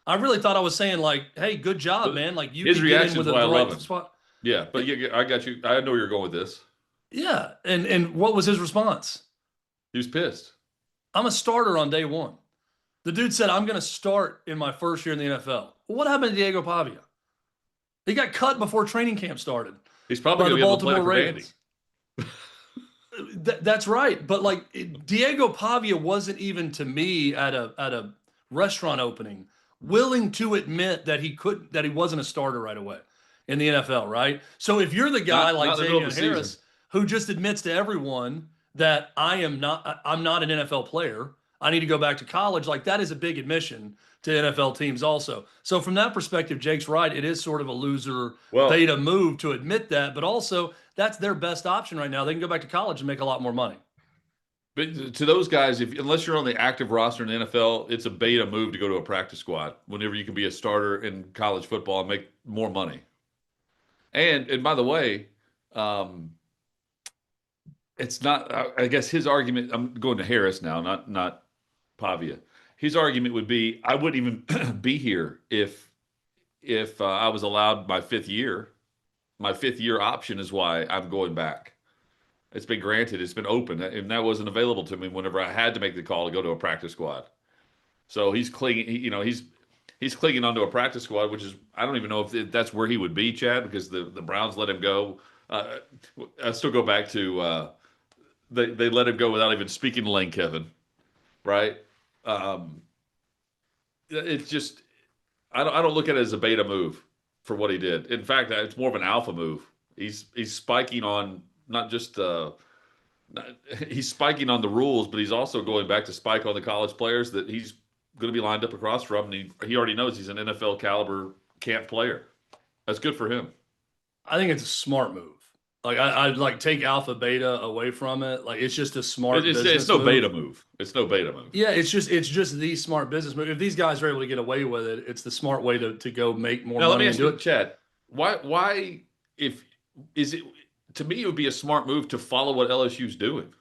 I really thought I was saying hey, good job, man. Like you his reaction with is why I love him. Spot. Yeah, but I got you. I know where you're going with this. Yeah, and what was his response? He was pissed. I'm a starter on day one. The dude said, I'm going to start in my first year in the NFL. Well, what happened to Diego Pavia? He got cut before training camp started. He's probably going to be able to play for Ravens. That's right. But Diego Pavia wasn't even to me at a restaurant opening willing to admit that he wasn't a starter right away in the NFL, right? So if you're the guy like Xavier Harris who just admits to everyone that I'm not an NFL player, I need to go back to college, that is a big admission to NFL teams also. So from that perspective, Jake's right. It is sort of a loser beta move to admit that, but also that's their best option right now. They can go back to college and make a lot more money. But to those guys, unless you're on the active roster in the NFL, it's a beta move to go to a practice squad whenever you can be a starter in college football and make more money. And by the way, it's not. I guess his argument. I'm going to Harris now, not Pavia. His argument would be, I wouldn't even be here if I was allowed my fifth year. My fifth year option is why I'm going back. It's been granted. It's been open, and that wasn't available to me whenever I had to make the call to go to a practice squad. So he's clinging. He's clinging onto a practice squad, which is I don't even know if that's where he would be, Chad, because the Browns let him go. I still go back to they let him go without even speaking to Lane Kiffin, right? Um, it's just I don't look at it as a beta move for what he did. In fact, it's more of an alpha move. He's spiking on not just he's spiking on the rules, but he's also going back to spike on the college players that he's going to be lined up across from, and he already knows he's an NFL caliber camp player. That's good for him. I think it's a smart move. Like I'd like take alpha beta away from it. Like it's just a smart It's business no move. beta move. It's no beta move. Yeah, it's just the smart business move. If these guys are able to get away with it, it's the smart way to go make more Now let money me and ask do you, it. Chad, why if is it to me it would be a smart move to follow what LSU's doing.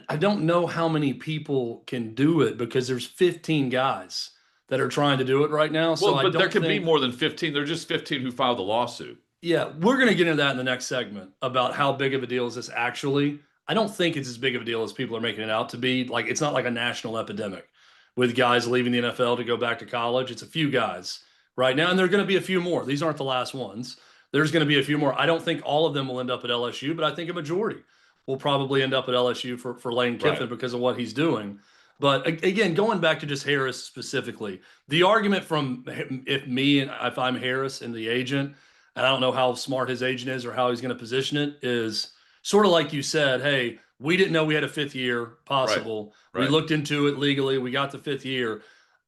I don't know how many people can do it because there's 15 guys that are trying to do it right now. So Well, I but there don't could be think, more than 15. They're just 15 who filed the lawsuit. yeah, we're going to get into that in the next segment about how big of a deal is this actually. I don't think it's as big of a deal as people are making it out to be. Like, it's not like a national epidemic with guys leaving the NFL to go back to college. It's a few guys right now, and there are going to be a few more. These aren't the last ones. There's going to be a few more. I don't think all of them will end up at LSU, but I think a majority will probably end up at LSU for Lane Kiffin Right. because of what he's doing. But again, going back to just Harris specifically, the argument from if I'm Harris and the agent, and I don't know how smart his agent is or how he's going to position it, is sort of like you said, hey, we didn't know we had a fifth year Right. possible. We Right. looked into it legally. We got the fifth year.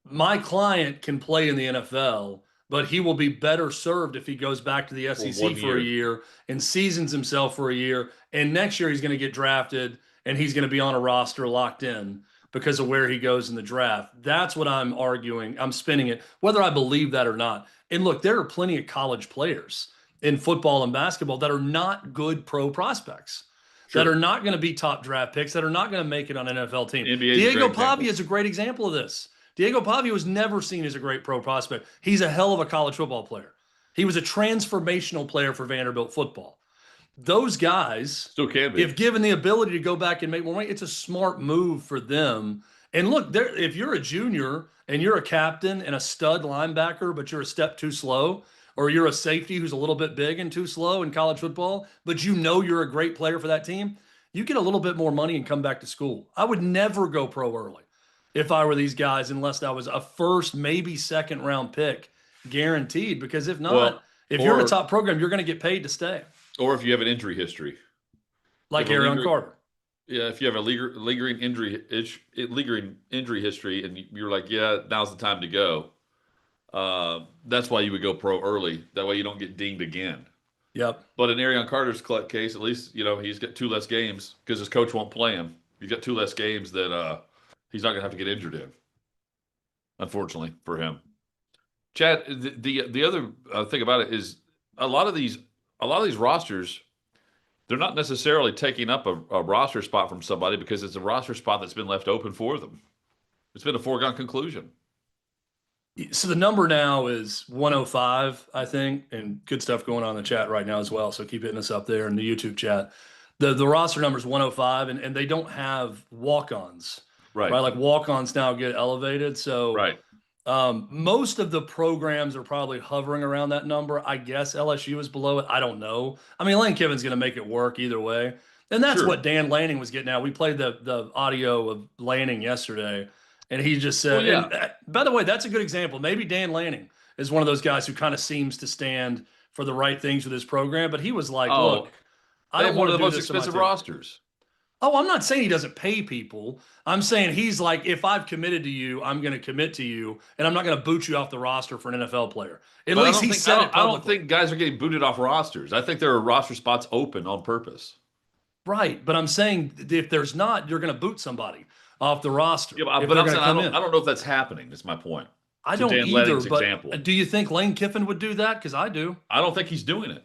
My client can play in the NFL, but he will be better served if he goes back to the For SEC 1 for a year. year and seasons himself for a year. And next year he's going to get drafted and he's going to be on a roster locked in because of where he goes in the draft. That's what I'm arguing. I'm spinning it, whether I believe that or not. And look, there are plenty of college players in football and basketball that are not good pro prospects, that Sure. are not going to be top draft picks, that are not going to make it on an NFL team. NBA is a Diego great example. Pavia is a great example of this. Diego Pavia was never seen as a great pro prospect. He's a hell of a college football player. He was a transformational player for Vanderbilt football. Those guys, Still can be. if given the ability to go back and make more money, it's a smart move for them. And look, if you're a junior and you're a captain and a stud linebacker, but you're a step too slow, or you're a safety who's a little bit big and too slow in college football, but you know you're a great player for that team, you get a little bit more money and come back to school. I would never go pro early if I were these guys, unless that was a first, maybe second round pick guaranteed. Because if not, Well, if you're in a or top program, you're going to get paid to stay, or if you have an injury history. like If a Aaron lingering- Carter. Yeah, if you have a lingering injury history, and you're like, yeah, now's the time to go. That's why you would go pro early. That way you don't get dinged again. Yep. But in Arion Carter's case, at least he's got 2 less games because his coach won't play him. He's got 2 less games that he's not going to have to get injured in. Unfortunately for him, Chad. The other thing about it is a lot of these rosters, they're not necessarily taking up a roster spot from somebody because it's a roster spot that's been left open for them. It's been a foregone conclusion. So the number now is 105, I think, and good stuff going on in the chat right now as well. So keep hitting us up there in the YouTube chat. The roster number is 105, and they don't have walk-ons, Right. right? Like walk-ons now get elevated. So Right. most of the programs are probably hovering around that number. I guess LSU is below it. I don't know. I mean, Lane Kiffin's going to make it work either way. And that's Sure. what Dan Lanning was getting at. We played the audio of Lanning yesterday, and he just said, Well, yeah. and, by the way, that's a good example. Maybe Dan Lanning is one of those guys who kind of seems to stand for the right things with his program, but he was like, Oh, look, I They don't have one want of to the do most this to my expensive team. rosters. Oh, I'm not saying he doesn't pay people. I'm saying he's like, if I've committed to you, I'm going to commit to you, and I'm not going to boot you off the roster for an NFL player. At But least he said it I don't publicly. think guys are getting booted off rosters. I think there are roster spots open on purpose. Right, but I'm saying if there's not, you're going to boot somebody off the roster. Yeah, if but they're I'm saying gonna I come don't, in. I don't know if that's happening. Is my point. I to don't Dan either. Lanning's But example. do you think Lane Kiffin would do that? Because I do. I don't think he's doing it.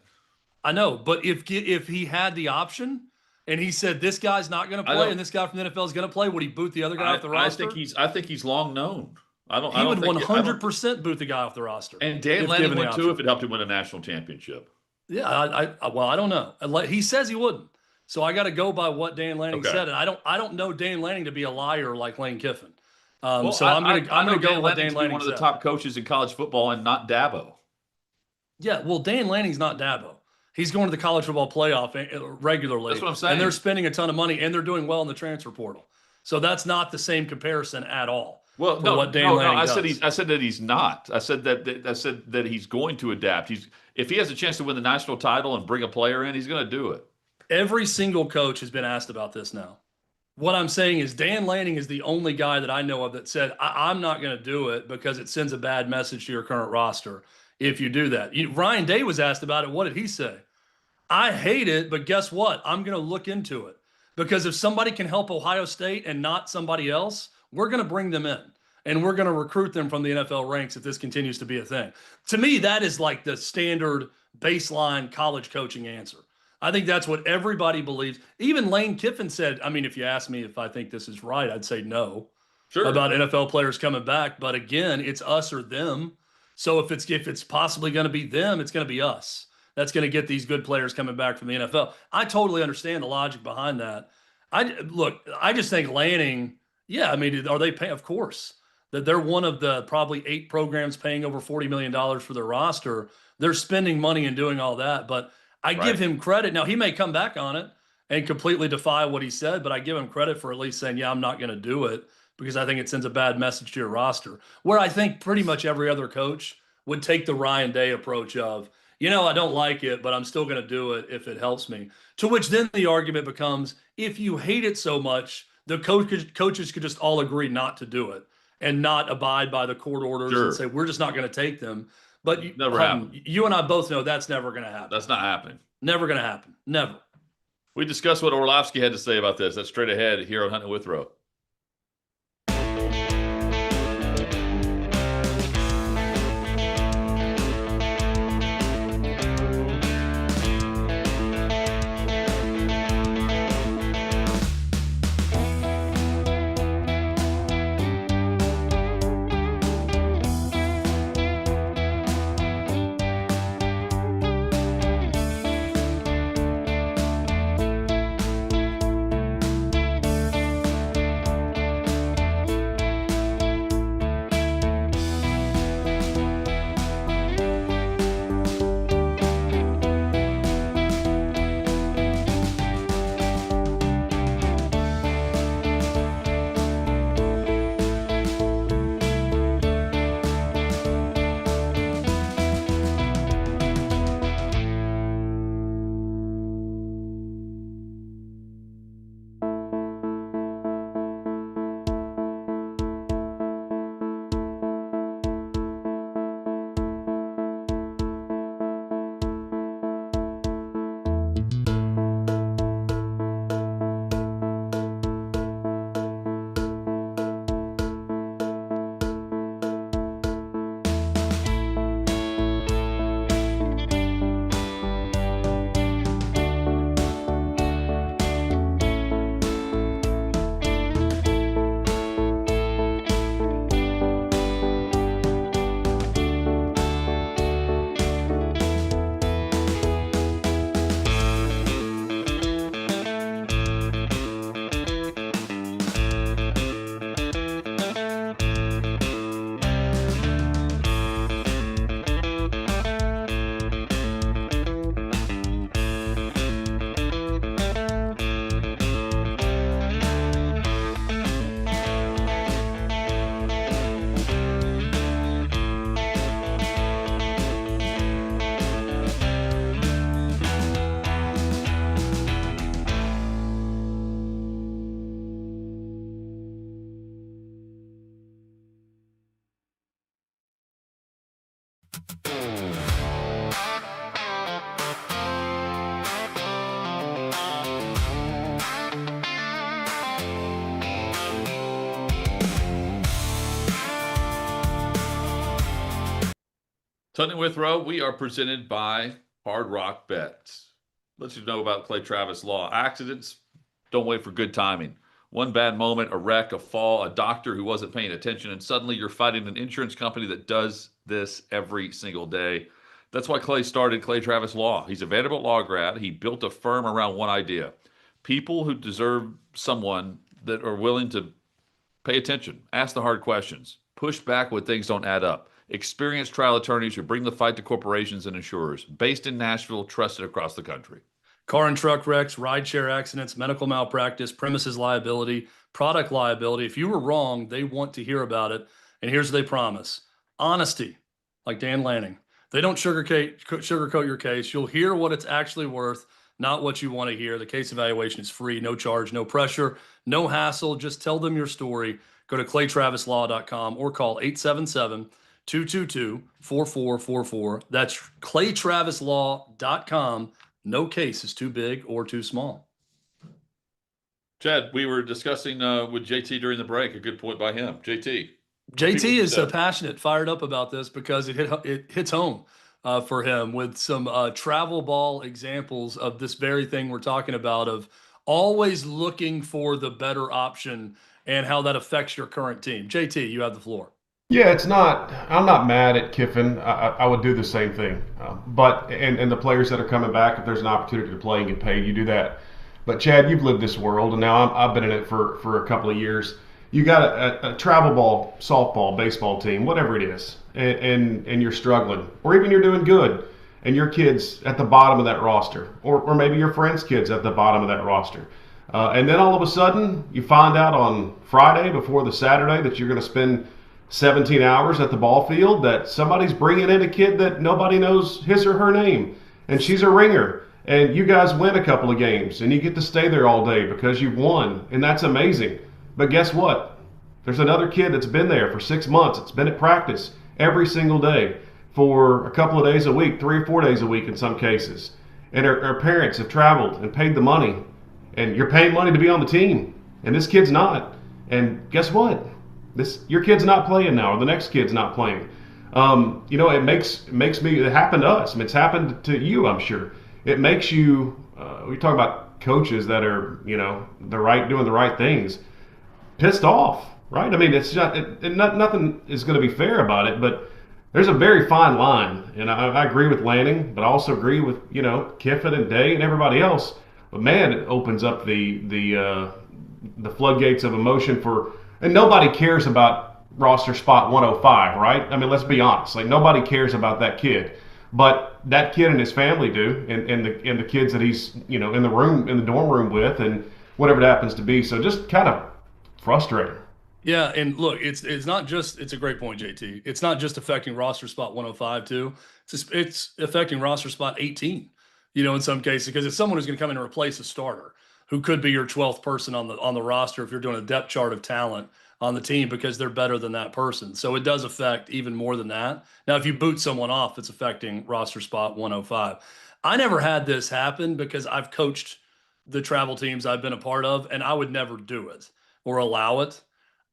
I know, but if he had the option and he said this guy's not going to I play don't- and this guy from the NFL is going to play, would he boot the other guy off the I roster? think he's long known. I don't. He I don't would think 100% boot the guy off the roster. And Dan if Lanning given the would too option. if it helped him win a national championship. Yeah, well, I don't know. He says he wouldn't. So I got to go by what Dan Lanning Okay. said, and I don't know Dan Lanning to be a liar like Lane Kiffin. Well, So I'm gonna go Dan with what Lanning Dan to be Lanning one of the said. top coaches in college football and not Dabo. Yeah, well, Dan Lanning's not Dabo. He's going to the college football playoff regularly, That's what I'm and saying. they're spending a ton of money, and they're doing well in the transfer portal. So that's not the same comparison at all Well, for what Dan Lanning does. I said that he's not. I said I said that he's going to adapt. If he has a chance to win the national title and bring a player in, he's going to do it. Every single coach has been asked about this now. What I'm saying is Dan Lanning is the only guy that I know of that said, I'm not going to do it because it sends a bad message to your current roster if you do that. Ryan Day was asked about it. What did he say? I hate it, but guess what? I'm going to look into it because if somebody can help Ohio State and not somebody else, we're going to bring them in and we're going to recruit them from the NFL ranks if this continues to be a thing. To me, that is like the standard baseline college coaching answer. I think that's what everybody believes. Even Lane Kiffin said, I mean, if you ask me if I think this is right, I'd say no about NFL players coming back. But again, it's us or them. So if it's possibly going to be them, it's going to be us. That's going to get these good players coming back from the NFL. I totally understand the logic behind that. I just think Lanning, yeah, I mean, are they paying? Of course. That they're one of the probably 8 programs paying over $40 million for their roster. They're spending money and doing all that. But I give him credit. Now, he may come back on it and completely defy what he said, but I give him credit for at least saying, yeah, I'm not going to do it because I think it sends a bad message to your roster. Where I think pretty much every other coach would take the Ryan Day approach of, I don't like it, but I'm still going to do it if it helps me. To which then the argument becomes, if you hate it so much, the coaches could just all agree not to do it and not abide by the court orders and say, we're just not going to take them. But you and I both know that's never going to happen. That's not happening. Never going to happen. Never. We discussed what Orlovsky had to say about this. That's straight ahead here on Hutton Withrow. Hutton Withrow, we are presented by Hard Rock Bets. Let you know about Clay Travis Law. Accidents, don't wait for good timing. One bad moment, a wreck, a fall, a doctor who wasn't paying attention, and suddenly you're fighting an insurance company that does this every single day. That's why Clay started Clay Travis Law. He's a Vanderbilt law grad. He built a firm around one idea. people who deserve someone that are willing to pay attention, ask the hard questions, push back when things don't add up. Experienced trial attorneys who bring the fight to corporations and insurers, based in Nashville, trusted across the country. Car and truck wrecks, rideshare accidents, medical malpractice, premises liability, product liability. If you were wrong, they want to hear about it. And here's what they promise: honesty, like Dan Lanning. They don't sugarcoat your case. You'll hear what it's actually worth, not what you want to hear. The case evaluation is free, no charge, no pressure, no hassle. Just tell them your story. Go to claytravislaw.com or call 877 222 4444. That's claytravislaw.com. No case is too big or too small. Chad, we were discussing with JT during the break. A good point by him. JT. JT is passionate, fired up about this because it hits home for him with some travel ball examples of this very thing we're talking about, of always looking for the better option and how that affects your current team. JT, you have the floor. Yeah, I'm not mad at Kiffin. I would do the same thing. And the players that are coming back, if there's an opportunity to play and get paid, you do that. But Chad, you've lived this world, and now I've been in it for a couple of years. You got a travel ball, softball, baseball team, whatever it is, and you're struggling, or even you're doing good, and your kid's at the bottom of that roster, or maybe your friend's kid's at the bottom of that roster. And then all of a sudden, you find out on Friday before the Saturday that you're going to spend 17 hours at the ball field, that somebody's bringing in a kid that nobody knows his or her name, and she's a ringer, and you guys win a couple of games, and you get to stay there all day because you've won, and that's amazing. But guess what? There's another kid that's been there for 6 months. It's been at practice every single day for a couple of days a week, 3 or 4 days a week in some cases, and her parents have traveled and paid the money, and you're paying money to be on the team, and this kid's not. And guess what? Your kid's not playing now, or the next kid's not playing. It makes me. It happened to us. I mean, it's happened to you, I'm sure. It makes you. We talk about coaches that are, doing the right things, pissed off, right? I mean, it's just nothing is going to be fair about it, but there's a very fine line, and I agree with Lanning, but I also agree with Kiffin and Day and everybody else. But man, it opens up the floodgates of emotion for. And nobody cares about roster spot 105, right? I mean, let's be honest. Like, nobody cares about that kid, but that kid and his family do, and the kids that he's in the dorm room with, and whatever it happens to be. So just kind of frustrating. Yeah, and look, it's not just. It's a great point, JT. It's not just affecting roster spot 105 too. It's affecting roster spot 18. In some cases, because it's someone who's going to come in and replace a starter who could be your 12th person on the roster if you're doing a depth chart of talent on the team, because they're better than that person. So it does affect even more than that. Now, if you boot someone off, it's affecting roster spot 105. I never had this happen because I've coached the travel teams I've been a part of, and I would never do it or allow it.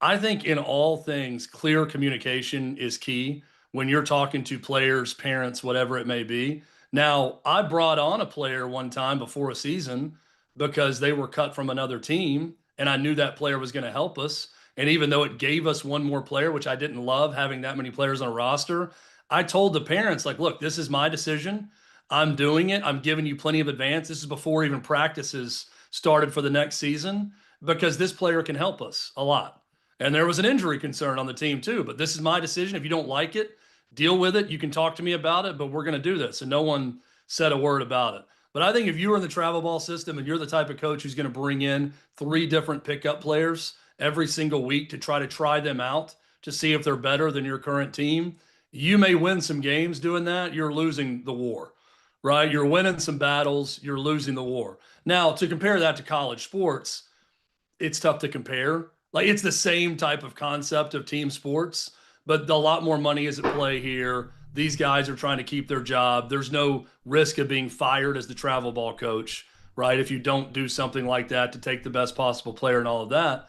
I think in all things, clear communication is key when you're talking to players, parents, whatever it may be. Now, I brought on a player one time before a season because they were cut from another team, and I knew that player was going to help us. And even though it gave us one more player, which I didn't love having that many players on a roster, I told the parents, like, look, this is my decision. I'm doing it. I'm giving you plenty of advance. This is before even practices started for the next season, because this player can help us a lot. And there was an injury concern on the team too, but this is my decision. If you don't like it, deal with it. You can talk to me about it, but we're going to do this. And no one said a word about it. But I think if you're in the travel ball system and you're the type of coach who's going to bring in 3 different pickup players every single week to try them out to see if they're better than your current team, you may win some games doing that. You're losing the war, right? You're winning some battles. You're losing the war. Now, to compare that to college sports, it's tough to compare. Like, it's the same type of concept of team sports, but a lot more money is at play here. These guys are trying to keep their job. There's no risk of being fired as the travel ball coach, right? If you don't do something like that to take the best possible player and all of that.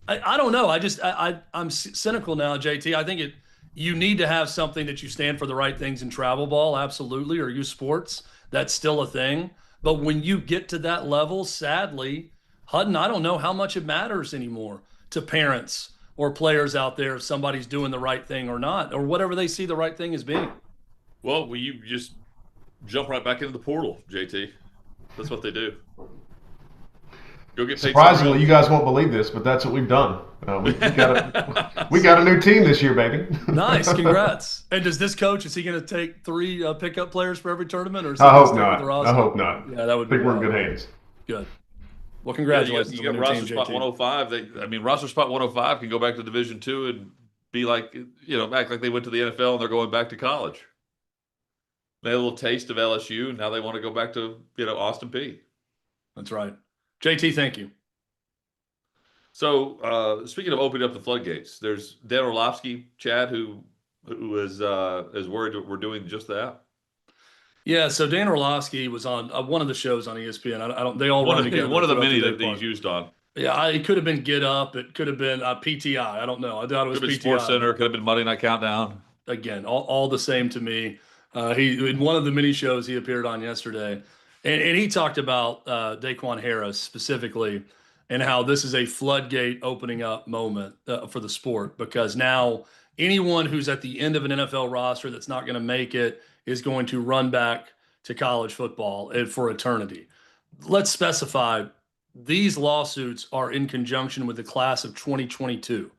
I don't know. I'm cynical now, JT. I think you need to have something that you stand for the right things in travel ball, absolutely, or youth sports. That's still a thing. But when you get to that level, sadly, Hutton, I don't know how much it matters anymore to parents or players out there if somebody's doing the right thing or not, or whatever they see the right thing as being. Well, you just jump right back into the portal, JT. That's what they do. Go get paid. Surprisingly, you guys won't believe this, but that's what we've done. We got a new team this year, baby. Nice, congrats. And does this coach, is he going to take 3 pickup players for every tournament, or is he I gonna hope stick with not. the roster? I hope not. Yeah, that would I be think we're in wild. good hands. Good. Well, Yeah, congratulations you on got the new roster team, spot JT. 105. I mean, roster spot 105 can go back to Division II and be like, act like they went to the NFL and they're going back to college. They had a little taste of LSU, and now they want to go back to Austin Peay. That's right. JT, thank you. So speaking of opening up the floodgates, there's Dan Orlovsky, Chad, who is worried that we're doing just that. Yeah, so Dan Orlovsky was on one of the shows on ESPN. I don't. They all One run of, together. one of the throughout many day that part. he's used on. Yeah, it could have been Get Up. It could have been PTI. I don't know. I doubt it was Could have been PTI. Sports Center. Could have been Monday Night Countdown. Again, all the same to me. He in one of the mini shows he appeared on yesterday, and he talked about Daquan Harris specifically, and how this is a floodgate opening up moment for the sport, because now anyone who's at the end of an NFL roster that's not going to make it is going to run back to college football for eternity. Let's specify these lawsuits are in conjunction with the class of 2022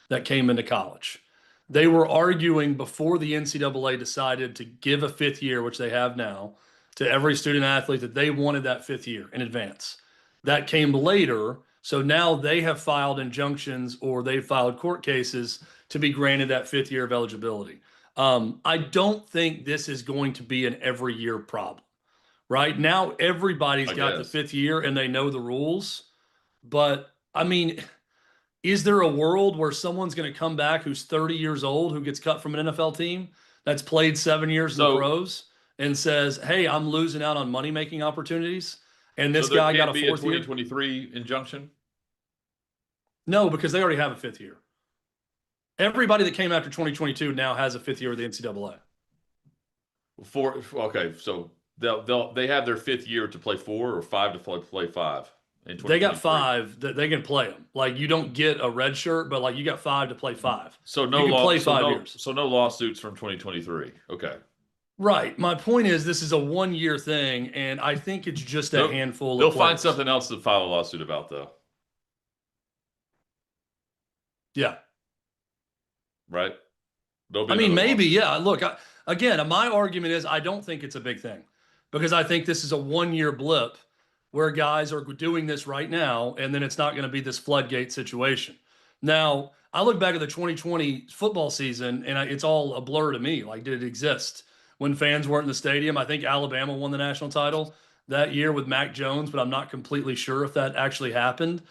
that came into college. They were arguing before the NCAA decided to give a 5th year, which they have now, to every student athlete, that they wanted that 5th year in advance. That came later. So now they have filed injunctions, or they've filed court cases to be granted that 5th year of eligibility. I don't think this is going to be an every year problem. Right now, everybody's got the 5th year and they know the rules. But I mean, is there a world where someone's going to come back who's 30 years old, who gets cut from an NFL team that's played 7 years in the pros, and says, "Hey, I'm losing out on money making opportunities, and this guy got a 4th year"? 2023 injunction? No, because they already have a 5th year. Everybody that came after 2022 now has a 5th year of the NCAA. Okay, so they have their 5th year to play 4 or 5 to play 5. They got 5 that they can play them. Like, you don't get a red shirt, but like you got 5 to play 5. So you can play 5 years. So no lawsuits from 2023. Okay. Right. My point is, this is a 1-year thing, and I think it's just a handful of They'll players. find something else to file a lawsuit about, though. Yeah. Right? I mean, maybe, yeah. Look, again, my argument is I don't think it's a big thing, because I think this is a 1-year blip where guys are doing this right now, and then it's not going to be this floodgate situation. Now, I look back at the 2020 football season, and it's all a blur to me. Like, did it exist when fans weren't in the stadium? I think Alabama won the national title that year with Mac Jones, but I'm not completely sure if that actually happened.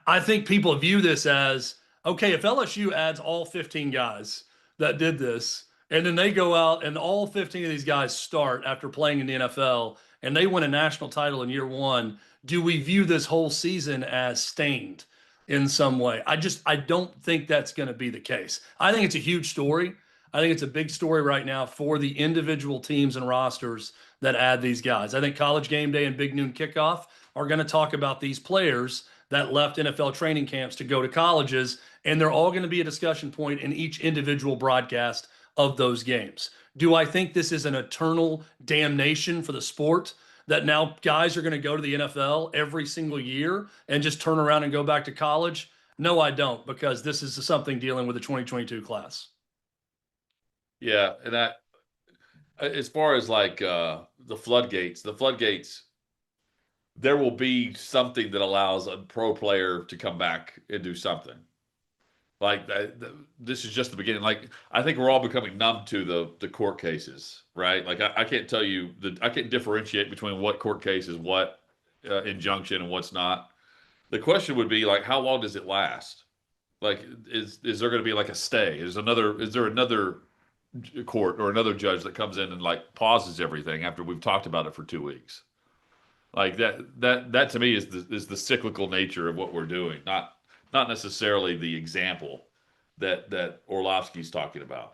I think people view this as, okay, if LSU adds all 15 guys that did this, and then they go out and all 15 of these guys start after playing in the NFL, and they win a national title in year 1, do we view this whole season as stained in some way? I don't think that's going to be the case. I think it's a huge story. I think it's a big story right now for the individual teams and rosters that add these guys. I think College Game Day and Big Noon Kickoff are going to talk about these players that left NFL training camps to go to colleges, and they're all going to be a discussion point in each individual broadcast of those games. Do I think this is an eternal damnation for the sport, that now guys are going to go to the NFL every single year and just turn around and go back to college? No, I don't, because this is something dealing with the 2022 class. Yeah, and that, as far as like the floodgates, there will be something that allows a pro player to come back and do something. Like this is just the beginning. Like, I think we're all becoming numb to the court cases, right? Like, I can't tell you I can't differentiate between what court case is what injunction and what's not. The question would be, like, how long does it last? Like, is there going to be like a stay? Is there another court or another judge that comes in and like pauses everything after we've talked about it for 2 weeks? Like that to me is the cyclical nature of what we're doing, not necessarily the example that Orlovsky's talking about.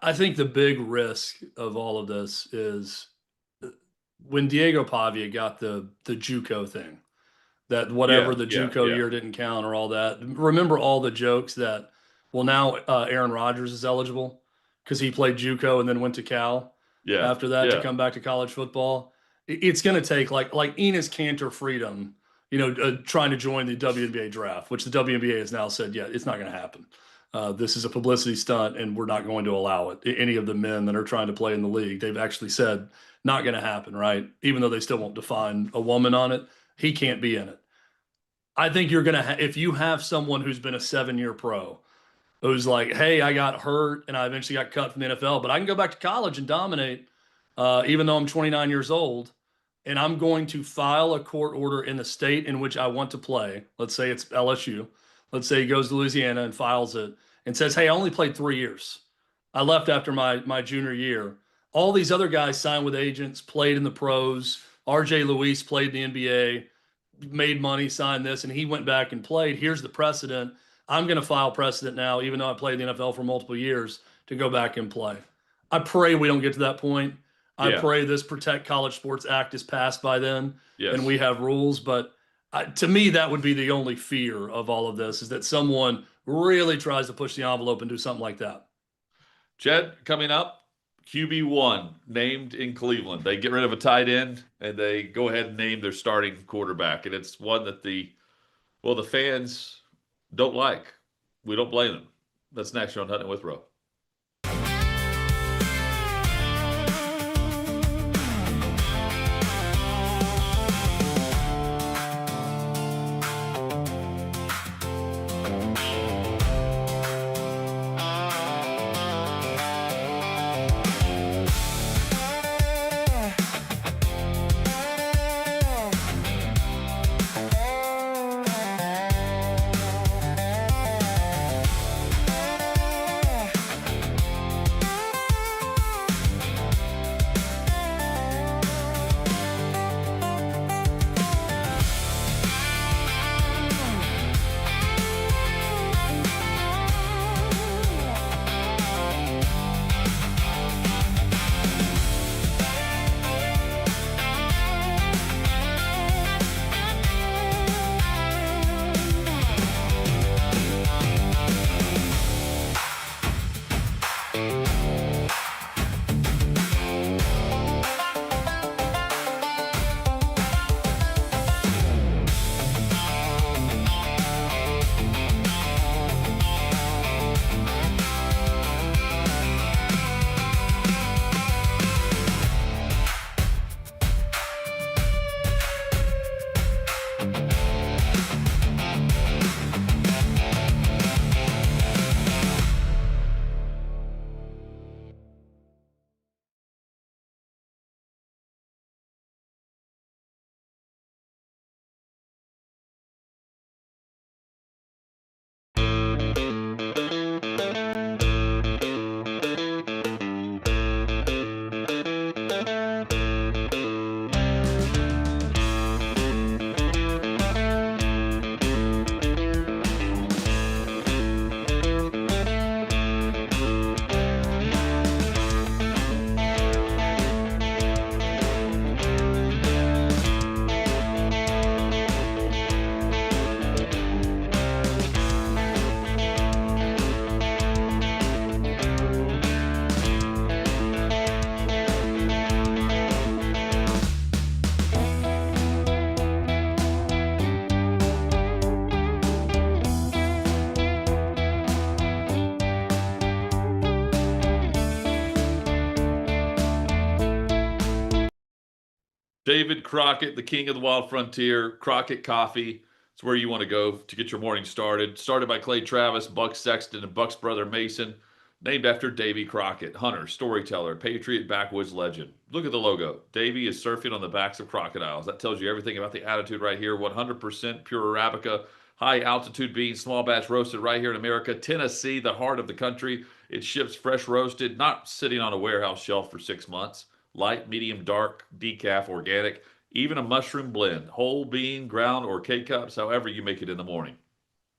I think the big risk of all of this is when Diego Pavia got the JUCO thing, that whatever the JUCO year didn't count or all that. Remember all the jokes that, well, now Aaron Rodgers is eligible because he played JUCO and then went to Cal after that to come back to college football. it's going to take like Enos Cantor Freedom, trying to join the WNBA draft, which the WNBA has now said, yeah, it's not going to happen. This is a publicity stunt, and we're not going to allow it. Any of the men that are trying to play in the league, they've actually said not going to happen, right? Even though they still won't define a woman on it, he can't be in it. I think you're going to, if you have someone who's been a 7-year pro, who's like, hey, I got hurt and I eventually got cut from the NFL, but I can go back to college and dominate, even though I'm 29 years old, and I'm going to file a court order in the state in which I want to play. Let's say it's LSU. Let's say he goes to Louisiana and files it and says, hey, I only played 3 years. I left after my junior year. All these other guys signed with agents, played in the pros. RJ Luis played in the NBA, made money, signed this, and he went back and played. Here's the precedent. I'm going to file precedent now, even though I played in the NFL for multiple years, to go back and play. I pray we don't get to that point. I pray this Protect College Sports Act is passed by then, and we have rules. But to me, that would be the only fear of all of this, is that someone really tries to push the envelope and do something like that. Jed, coming up, QB1 named in Cleveland. They get rid of a tight end, and they go ahead and name their starting quarterback. And it's one that the fans don't like. We don't blame them. That's next on Hutton Withrow. David Crockett, the king of the wild frontier. Crockett Coffee. It's where you want to go to get your morning started. Started by Clay Travis, Buck Sexton, and Buck's brother Mason. Named after Davy Crockett, hunter, storyteller, patriot, backwoods legend. Look at the logo. Davy is surfing on the backs of crocodiles. That tells you everything about the attitude right here. 100% pure Arabica, high altitude beans, small batch roasted right here in America. Tennessee, the heart of the country. It ships fresh roasted, not sitting on a warehouse shelf for 6 months. Light, medium, dark, decaf, organic, even a mushroom blend, whole bean, ground, or K-cups, however you make it in the morning.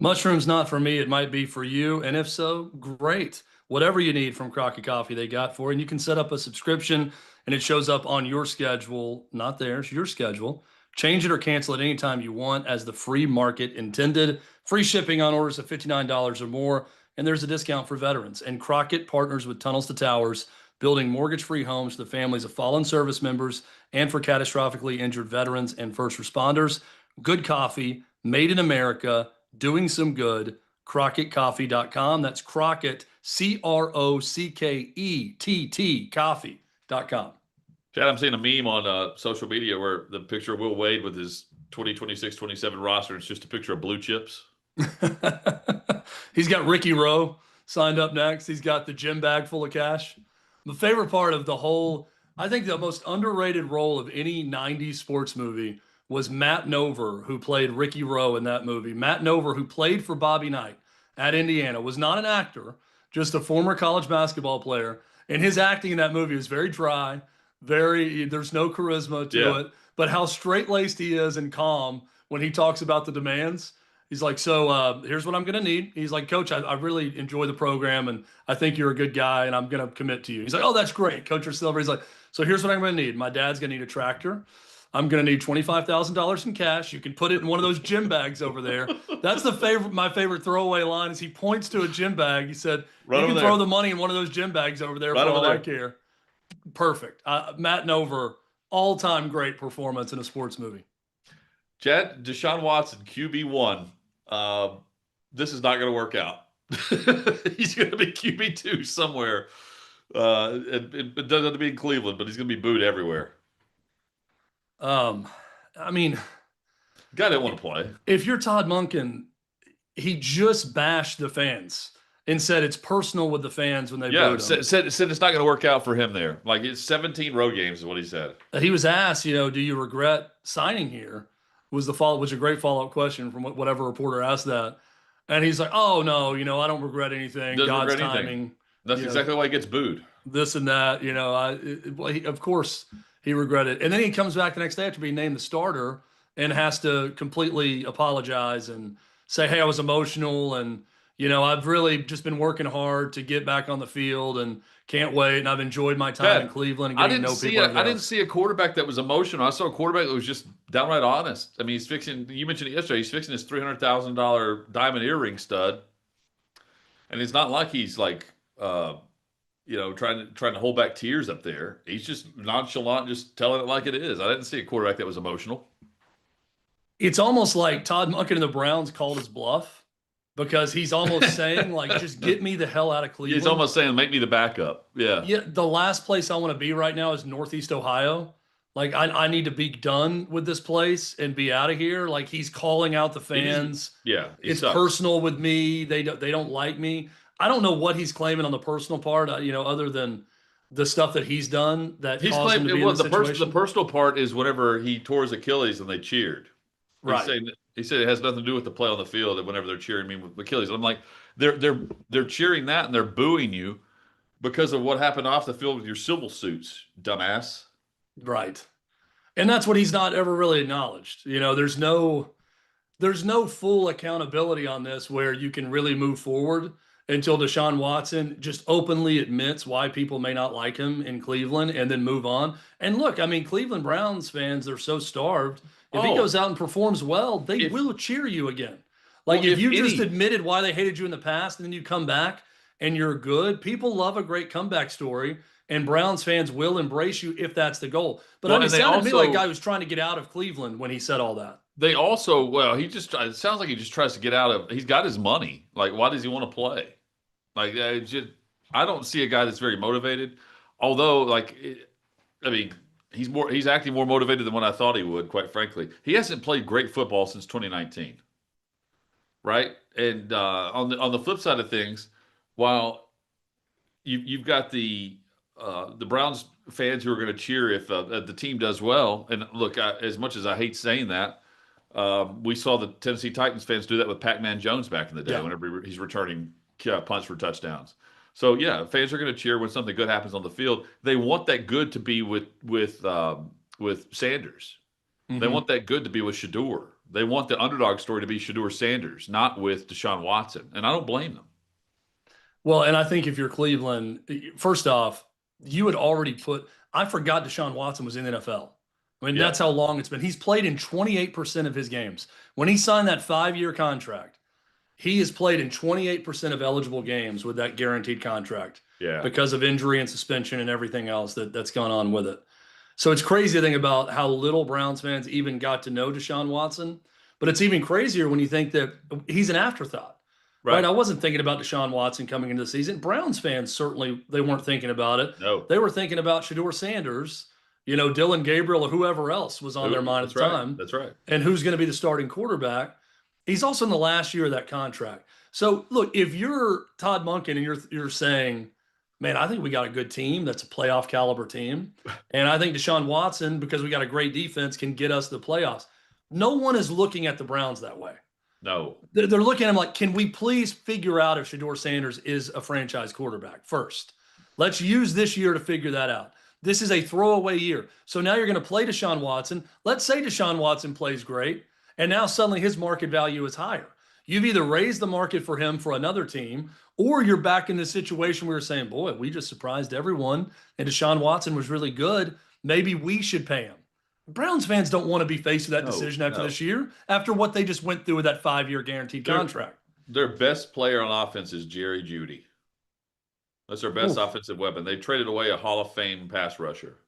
Mushrooms not for me. It might be for you. And if so, great. Whatever you need from Crockett Coffee, they got for you. And you can set up a subscription, and it shows up on your schedule, not theirs, your schedule. Change it or cancel it anytime you want as the free market intended. Free shipping on orders of $59 or more. And there's a discount for veterans. And Crockett partners with Tunnels to Towers, building mortgage-free homes for the families of fallen service members and for catastrophically injured veterans and first responders. Good coffee, made in America, doing some good. CrockettCoffee.com. That's Crockett, CROCKETT, coffee.com. Chad, I'm seeing a meme on social media where the picture of Will Wade with his 2026-27 roster, it's just a picture of blue chips. He's got Ricky Rowe signed up next. He's got the gym bag full of cash. The favorite part of the whole, I think the most underrated role of any 90s sports movie was Matt Nover, who played Ricky Rowe in that movie. Matt Nover, who played for Bobby Knight at Indiana, was not an actor, just a former college basketball player. And his acting in that movie was very dry, there's no charisma to it. But how straight-laced he is and calm when he talks about the demands. He's like, so here's what I'm going to need. He's like, Coach, I really enjoy the program, and I think you're a good guy, and I'm going to commit to you. He's like, oh, that's great. Coach Silver. He's like, so here's what I'm going to need. My dad's going to need a tractor. I'm going to need $25,000 in cash. You can put it in one of those gym bags over there. That's my favorite throwaway line is he points to a gym bag. He said, you can throw the money in one of those gym bags over there for all I care. Perfect. Matt Nover, all-time great performance in a sports movie. Chad, Deshaun Watson, QB1. This is not going to work out. He's going to be QB2 somewhere. It doesn't have to be in Cleveland, but he's going to be booed everywhere. I mean, guy didn't want to play. If you're Todd Monken, he just bashed the fans and said it's personal with the fans when they booed him. Said it's not going to work out for him there. Like, it's 17 road games is what he said. He was asked, do you regret signing here? Was a great follow-up question from whatever reporter asked that. And he's like, oh, no, I don't regret anything. God's timing. That's exactly why he gets booed. This and that, of course he regretted it. And then he comes back the next day after being named the starter and has to completely apologize and say, hey, I was emotional. And, I've really just been working hard to get back on the field and can't wait. And I've enjoyed my time in Cleveland. And I didn't see a quarterback that was emotional. I saw a quarterback that was just downright honest. I mean, you mentioned it yesterday, he's fixing his $300,000 diamond earring stud. And it's not like he's like, trying to hold back tears up there. He's just nonchalant, just telling it like it is. I didn't see a quarterback that was emotional. It's almost like Todd Monken and the Browns called his bluff because he's almost saying, like, just get me the hell out of Cleveland. He's almost saying, make me the backup. Yeah. Yeah. The last place I want to be right now is Northeast Ohio. Like, I need to be done with this place and be out of here. Like, he's calling out the fans. It's personal with me. They don't like me. I don't know what he's claiming on the personal part, other than the stuff that he's done that he's caused him to be in the situation. The personal part is whenever he tore his Achilles and they cheered. Right. He said it has nothing to do with the play on the field. And whenever they're cheering me with Achilles, I'm like, they're cheering that and they're booing you because of what happened off the field with your civil suits, dumbass. Right. And that's what he's not ever really acknowledged. There's no full accountability on this where you can really move forward until Deshaun Watson just openly admits why people may not like him in Cleveland and then move on. And look, I mean, Cleveland Browns fans, they're so starved. If he goes out and performs well, they will cheer you again. Like, if you just admitted why they hated you in the past and then you come back and you're good, people love a great comeback story. And Browns fans will embrace you if that's the goal. But it sounded to me like a guy was trying to get out of Cleveland when he said all that. They also, it sounds like he just tries to get out of, he's got his money. Like, why does he want to play? Like, I don't see a guy that's very motivated. Although, he's acting more motivated than what I thought he would, quite frankly. He hasn't played great football since 2019. Right? And on the flip side of things, while you've got the Browns fans who are going to cheer if the team does well. And look, as much as I hate saying that, we saw the Tennessee Titans fans do that with Pac-Man Jones back in the day whenever he's returning punts for touchdowns. So, fans are going to cheer when something good happens on the field. They want that good to be with Sanders. Mm-hmm. They want that good to be with Shedeur. They want the underdog story to be Shedeur Sanders, not with Deshaun Watson. And I don't blame them. Well, and I think if you're Cleveland, first off, you had already I forgot Deshaun Watson was in the NFL. I mean, that's how long it's been. He's played in 28% of his games. When he signed that 5-year contract, He has played in 28% of eligible games with that guaranteed contract Yeah. because of injury and suspension and everything else that's gone on with it. So it's crazy to think about how little Browns fans even got to know Deshaun Watson. But it's even crazier when you think that he's an afterthought. Right. I wasn't thinking about Deshaun Watson coming into the season. Browns fans certainly they weren't thinking about it. No. They were thinking about Shedeur Sanders, Dylan Gabriel or whoever else was on their mind at the time. That's right. And who's going to be the starting quarterback. He's also in the last year of that contract. So look, if you're Todd Monken and you're saying, man, I think we got a good team that's a playoff caliber team. And I think Deshaun Watson, because we got a great defense, can get us to the playoffs. No one is looking at the Browns that way. No. They're looking at him like, can we please figure out if Shedeur Sanders is a franchise quarterback first? Let's use this year to figure that out. This is a throwaway year. So now you're going to play Deshaun Watson. Let's say Deshaun Watson plays great, and now suddenly his market value is higher. You've either raised the market for him for another team, or you're back in the situation where you're saying, boy, we just surprised everyone, and Deshaun Watson was really good. Maybe we should pay him. Browns fans don't want to be faced with that decision after this year, after what they just went through with that 5-year guaranteed contract. Their best player on offense is Jerry Jeudy. That's their best offensive weapon. They traded away a Hall of Fame pass rusher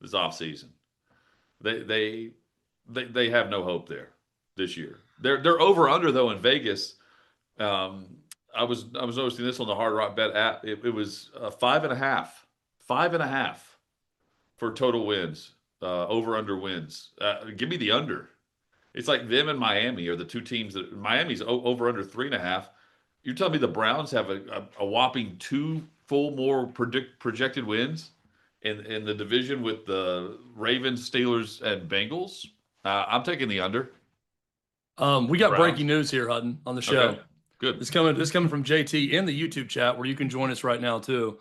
this offseason. They have no hope there this year. They're over under though in Vegas. I was noticing this on the Hard Rock Bet app. It was 5.5 for total wins. Over under wins. Give me the under. It's like them and Miami are the two teams that Miami's over under 3.5. You're telling me the Browns have a whopping 2 full more projected wins in the division with the Ravens, Steelers, and Bengals? I'm taking the under. We got breaking news here, Hutton, on the show. Okay. Good. This coming from JT in the YouTube chat where you can join us right now too.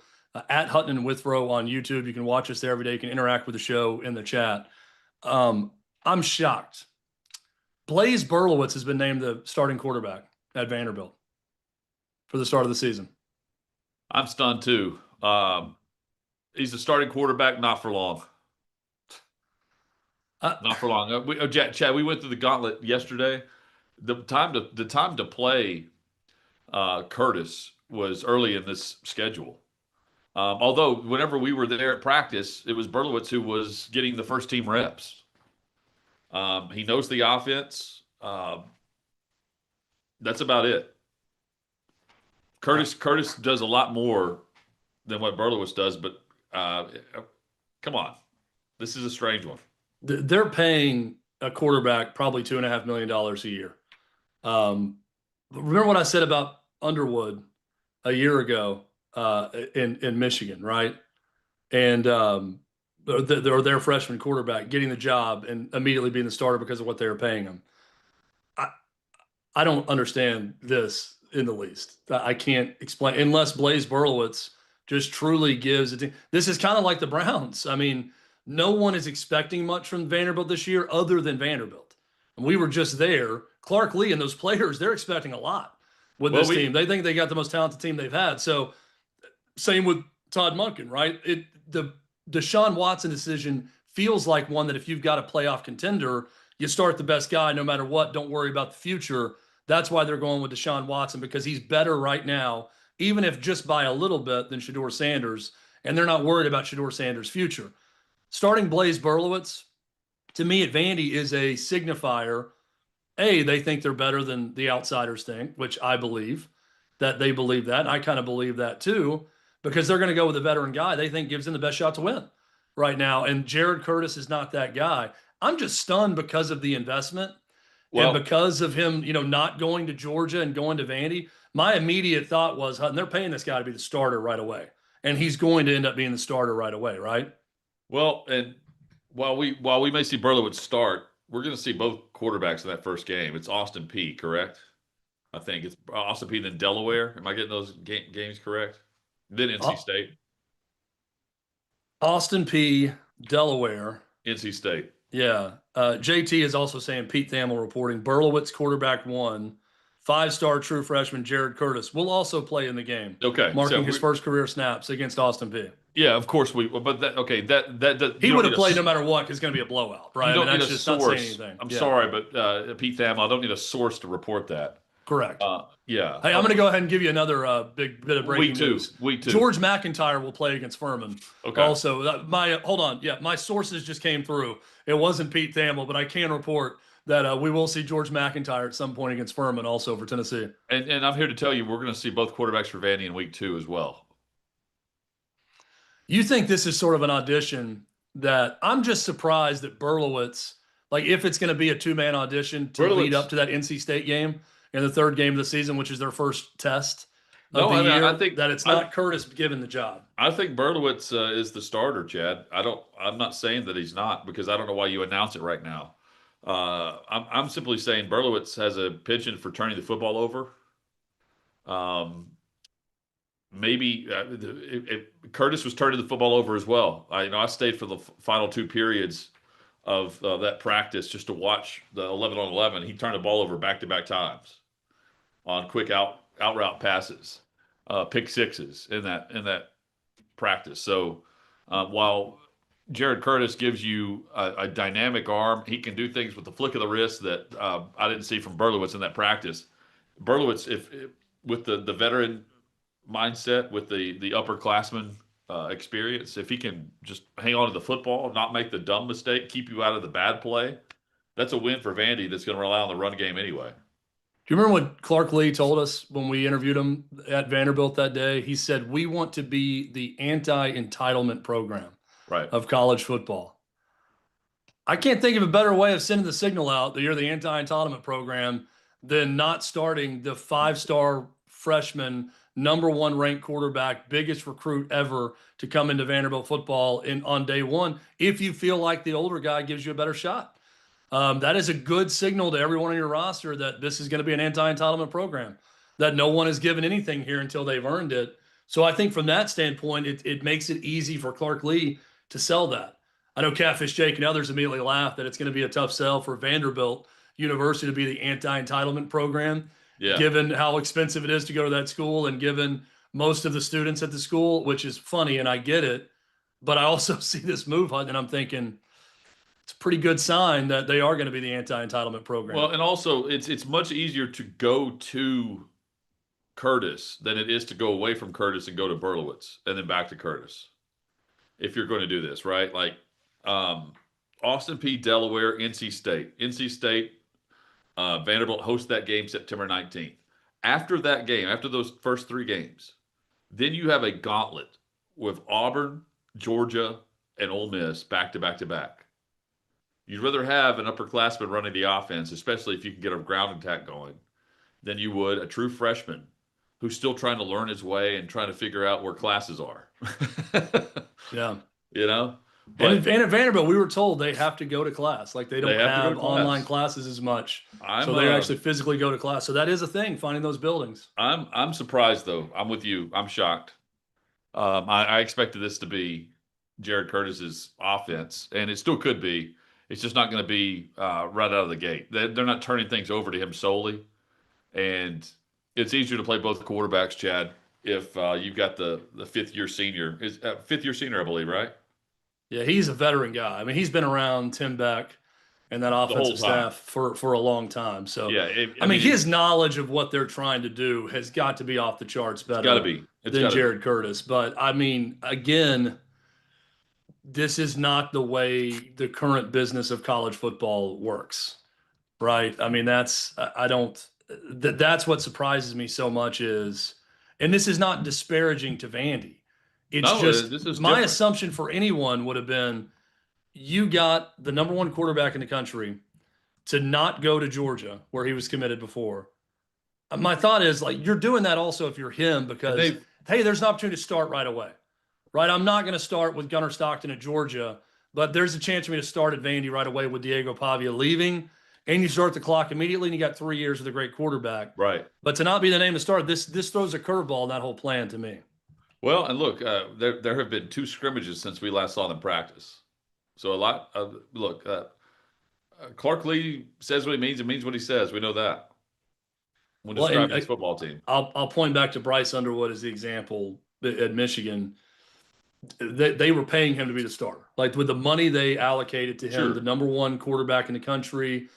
At Hutton Withrow on YouTube. You can watch us there every day. You can interact with the show in the chat. I'm shocked. Blaise Berlowitz has been named the starting quarterback at Vanderbilt for the start of the season. I'm stunned too. He's the starting quarterback, not for long. Not for long. Chad, we went through the gauntlet yesterday. The time to play Curtis was early in this schedule. Although whenever we were there at practice, it was Berlowitz who was getting the first team reps. He knows the offense. That's about it. Curtis does a lot more than what Berlowitz does, but come on. This is a strange one. They're paying a quarterback probably $2.5 million a year. Remember what I said about Underwood a year ago? In Michigan, right? And their freshman quarterback getting the job and immediately being the starter because of what they were paying him. I don't understand this in the least. I can't explain unless Blaise Berlowitz just truly gives it. This is kind of like the Browns. I mean, no one is expecting much from Vanderbilt this year other than Vanderbilt. And we were just there. Clark Lee and those players, they're expecting a lot with this team. They think they got the most talented team they've had. So same with Todd Monken, right? The Deshaun Watson decision feels like one that if you've got a playoff contender, you start the best guy no matter what. Don't worry about the future. That's why they're going with Deshaun Watson, because he's better right now, even if just by a little bit, than Shedeur Sanders, and they're not worried about Shedeur Sanders' future. Starting Blaise Berlowitz, to me at Vandy, is a signifier. They think they're better than the outsiders think, which I believe that they believe that. And I kind of believe that too, because they're going to go with a veteran guy they think gives them the best shot to win right now. And Jared Curtis is not that guy. I'm just stunned because of the investment and because of him, not going to Georgia and going to Vandy. My immediate thought was, Hutton, they're paying this guy to be the starter right away. And he's going to end up being the starter right away, right? Well, and while we may see Berlowitz start, we're going to see both quarterbacks in that first game. It's Austin Peay, correct? I think it's Austin Peay, then Delaware. Am I getting those games correct? Then NC State. Austin Peay, Delaware. NC State. Yeah. JT is also saying, Pete Thamel reporting, Berlowitz quarterback 1, 5-star true freshman Jared Curtis will also play in the game. Okay. Marking his first career snaps against Austin Peay. Yeah, of course he would have played no matter what because it's going to be a blowout, right? You don't need a just source. not saying anything. I'm sorry, but Pete Thamel, I don't need a source to report that. Correct. Yeah. Hey, I'm going to go ahead and give you another big bit of breaking news. Week 2. George McIntyre will play against Furman. Okay. Also, hold on. Yeah, my sources just came through. It wasn't Pete Thamel, but I can report that we will see George McIntyre at some point against Furman, also for Tennessee. And I'm here to tell you, we're going to see both quarterbacks for Vandy in week 2 as well. You think this is sort of an audition that I'm just surprised that Berlowitz, like if it's going to be a 2-man audition to lead up to that NC State game in the 3rd game of the season, which is their first test of the year, I think that it's not Curtis given the job. I think Berlowitz is the starter, Chad. I'm not saying that he's not, because I don't know why you announce it right now. I'm simply saying Berlowitz has a penchant for turning the football over. Maybe if Curtis was turning the football over as well. I stayed for the final 2 periods of that practice just to watch the 11-on-11. He turned the ball over back-to-back times on quick out route passes, pick sixes in that practice. So while Jared Curtis gives you a dynamic arm, he can do things with the flick of the wrist that I didn't see from Berlowitz in that practice. Berlowitz, if with the veteran mindset, with the upperclassman experience, if he can just hang on to the football, not make the dumb mistake, keep you out of the bad play, that's a win for Vandy that's going to rely on the run game anyway. Do you remember what Clark Lee told us when we interviewed him at Vanderbilt that day? He said, we want to be the anti-entitlement program of college football. I can't think of a better way of sending the signal out that you're the anti-entitlement program than not starting the 5-star freshman, #1 ranked quarterback, biggest recruit ever to come into Vanderbilt football on day 1, if you feel like the older guy gives you a better shot. That is a good signal to everyone on your roster that this is going to be an anti-entitlement program, that no one has given anything here until they've earned it. So I think from that standpoint, it makes it easy for Clark Lee to sell that. I know Catfish Jake and others immediately laugh that it's going to be a tough sell for Vanderbilt University to be the anti-entitlement program, given how expensive it is to go to that school and given most of the students at the school, which is funny, and I get it. But I also see this move, and I'm thinking it's a pretty good sign that they are going to be the anti-entitlement program. Well, and also it's much easier to go to Curtis than it is to go away from Curtis and go to Berlowitz and then back to Curtis. If you're going to do this, right? Like Austin Peay, Delaware, NC State, Vanderbilt hosts that game September 19th. After that game, after those first 3 games, then you have a gauntlet with Auburn, Georgia, and Ole Miss back to back to back. You'd rather have an upperclassman running the offense, especially if you can get a ground attack going, than you would a true freshman who's still trying to learn his way and trying to figure out where classes are. Yeah. You know? And at Vanderbilt, we were told they have to go to class. Like they don't have online classes as much. So they actually physically go to class. So that is a thing, finding those buildings. I'm surprised, though. I'm with you. I'm shocked. I expected this to be Jared Curtis's offense, and it still could be. It's just not going to be right out of the gate. They're not turning things over to him solely. And it's easier to play both quarterbacks, Chad, if you've got the fifth-year senior. Fifth-year senior, I believe, right? Yeah, he's a veteran guy. I mean, he's been around Tim Beck and that offensive staff for a long time. So, yeah, I mean, his knowledge of what they're trying to do has got to be off the charts better than Jared Curtis. But, I mean, again, this is not the way the current business of college football works, right? I mean, that's what surprises me so much is, and this is not disparaging to Vandy. It's my assumption for anyone would have been you got the #1 quarterback in the country to not go to Georgia where he was committed before. My thought is like you're doing that also if you're him because, hey, there's an opportunity to start right away, right? I'm not going to start with Gunnar Stockton at Georgia, but there's a chance for me to start at Vandy right away with Diego Pavia leaving, and you start the clock immediately and you got 3 years with a great quarterback. Right. But to not be the name to start, this throws a curveball in that whole plan to me. Well, and look, there have been 2 scrimmages since we last saw them practice. So a lot of Clark Lee says what he means and means what he says. We know that when describing his football team. I'll point back to Bryce Underwood as the example at Michigan. They were paying him to be the starter. Like with the money they allocated to him, the #1 quarterback in the country,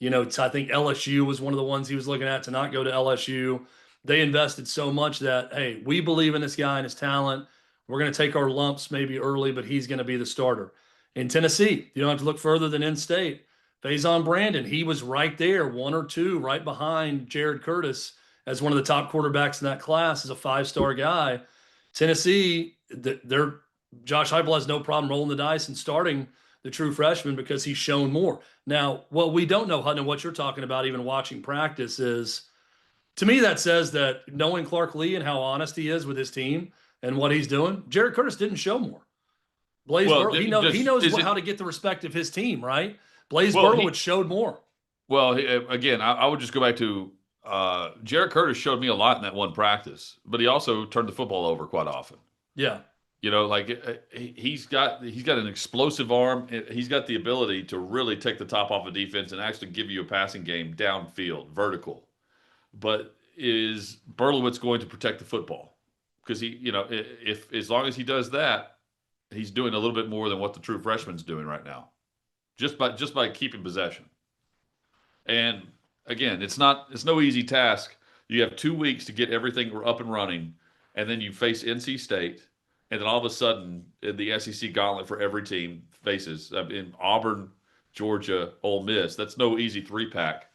I think LSU was one of the ones he was looking at to not go to LSU. They invested so much that, hey, we believe in this guy and his talent. We're going to take our lumps maybe early, but he's going to be the starter. In Tennessee, you don't have to look further than in-state. Faison Brandon, he was right there, 1 or 2, right behind Jared Curtis as one of the top quarterbacks in that class, as a 5-star guy. Tennessee, Josh Heupel has no problem rolling the dice and starting the true freshman because he's shown more. Now, what we don't know, Hutton, and what you're talking about, even watching practice, is to me that says that knowing Clark Lee and how honest he is with his team and what he's doing, Jared Curtis didn't show more. Blaze Burlowitz, he knows how to get the respect of his team, right? Blaze Burlowitz showed more. Well, again, I would just go back to Jared Curtis showed me a lot in that one practice, but he also turned the football over quite often. Yeah. He's got an explosive arm. He's got the ability to really take the top off a defense and actually give you a passing game downfield, vertical. But is Burlowitz going to protect the football? Because if as long as he does that, he's doing a little bit more than what the true freshman's doing right now, just by keeping possession. And again, it's no easy task. You have 2 weeks to get everything up and running, and then you face NC State, and then all of a sudden, the SEC gauntlet for every team faces in Auburn, Georgia, Ole Miss. That's no easy 3-pack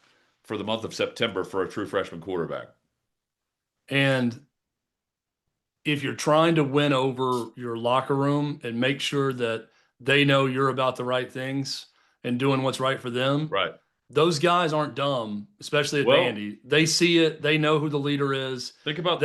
for the month of September for a true freshman quarterback. And if you're trying to win over your locker room and make sure that they know you're about the right things and doing what's right for them, right? Those guys aren't dumb, especially at Vandy. They see it. They know who the leader is. Think about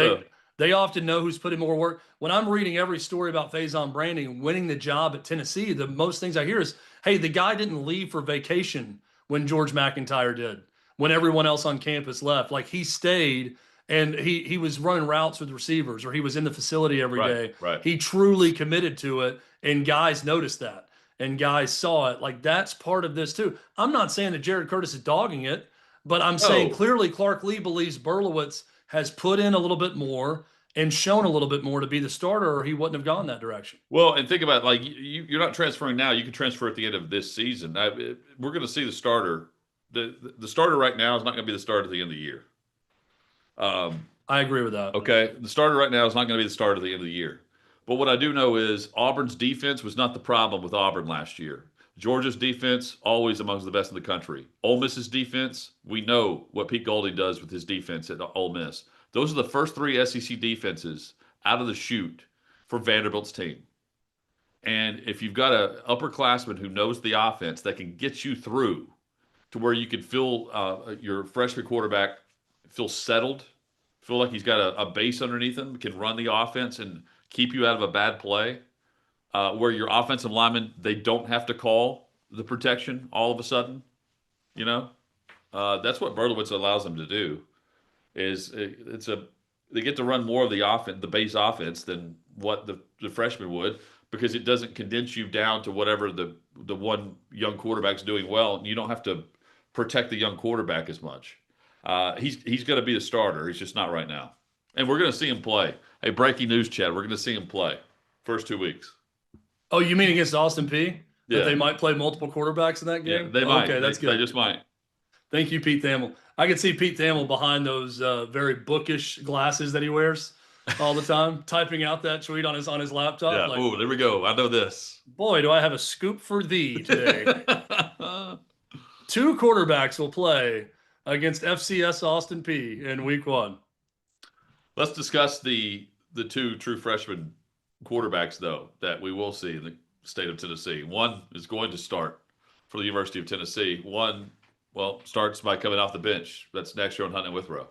They often know who's putting more work. When I'm reading every story about Faison Brandon winning the job at Tennessee, the most things I hear is, hey, the guy didn't leave for vacation when George McIntyre did, when everyone else on campus left. Like, he stayed and he was running routes with receivers, or he was in the facility every day. Right. He truly committed to it, and guys noticed that, and guys saw it. Like, that's part of this too. I'm not saying that Jared Curtis is dogging it, but I'm saying clearly Clark Lee believes Burlowitz has put in a little bit more and shown a little bit more to be the starter, or he wouldn't have gone that direction. Well, and think about it, like, you're not transferring now. You can transfer at the end of this season. We're going to see the starter. The starter right now is not going to be the starter at the end of the year. I agree with that. Okay, the starter right now is not going to be the starter at the end of the year. But what I do know is Auburn's defense was not the problem with Auburn last year. Georgia's defense, always amongst the best in the country. Ole Miss's defense, we know what Pete Golding does with his defense at Ole Miss. Those are the first 3 SEC defenses out of the chute for Vanderbilt's team. And if you've got an upperclassman who knows the offense that can get you through to where you can feel your freshman quarterback feel settled, feel like he's got a base underneath him, can run the offense and keep you out of a bad play, where your offensive linemen, they don't have to call the protection all of a sudden, that's what Burlowitz allows them to do. They get to run more of the offense, the base offense, than what the freshman would, because it doesn't condense you down to whatever the one young quarterback's doing well, and you don't have to protect the young quarterback as much. He's going to be the starter. He's just not right now, and we're going to see him play. Hey, breaking news, Chad. We're going to see him play first 2 weeks. Oh, you mean against Austin Peay? Yeah. That they might play multiple quarterbacks in that game? Yeah, they might. Okay, that's good. They just might. Thank you, Pete Thamel. I can see Pete Thamel behind those very bookish glasses that he wears all the time, typing out that tweet on his laptop. Yeah. Like, Oh, there we go. I know this. Boy, do I have a scoop for thee today. 2 quarterbacks will play against FCS Austin Peay in week 1. Let's discuss the 2 true freshman quarterbacks, though, that we will see in the state of Tennessee. One is going to start for the University of Tennessee. One, starts by coming off the bench. That's next year on Hutton Withrow.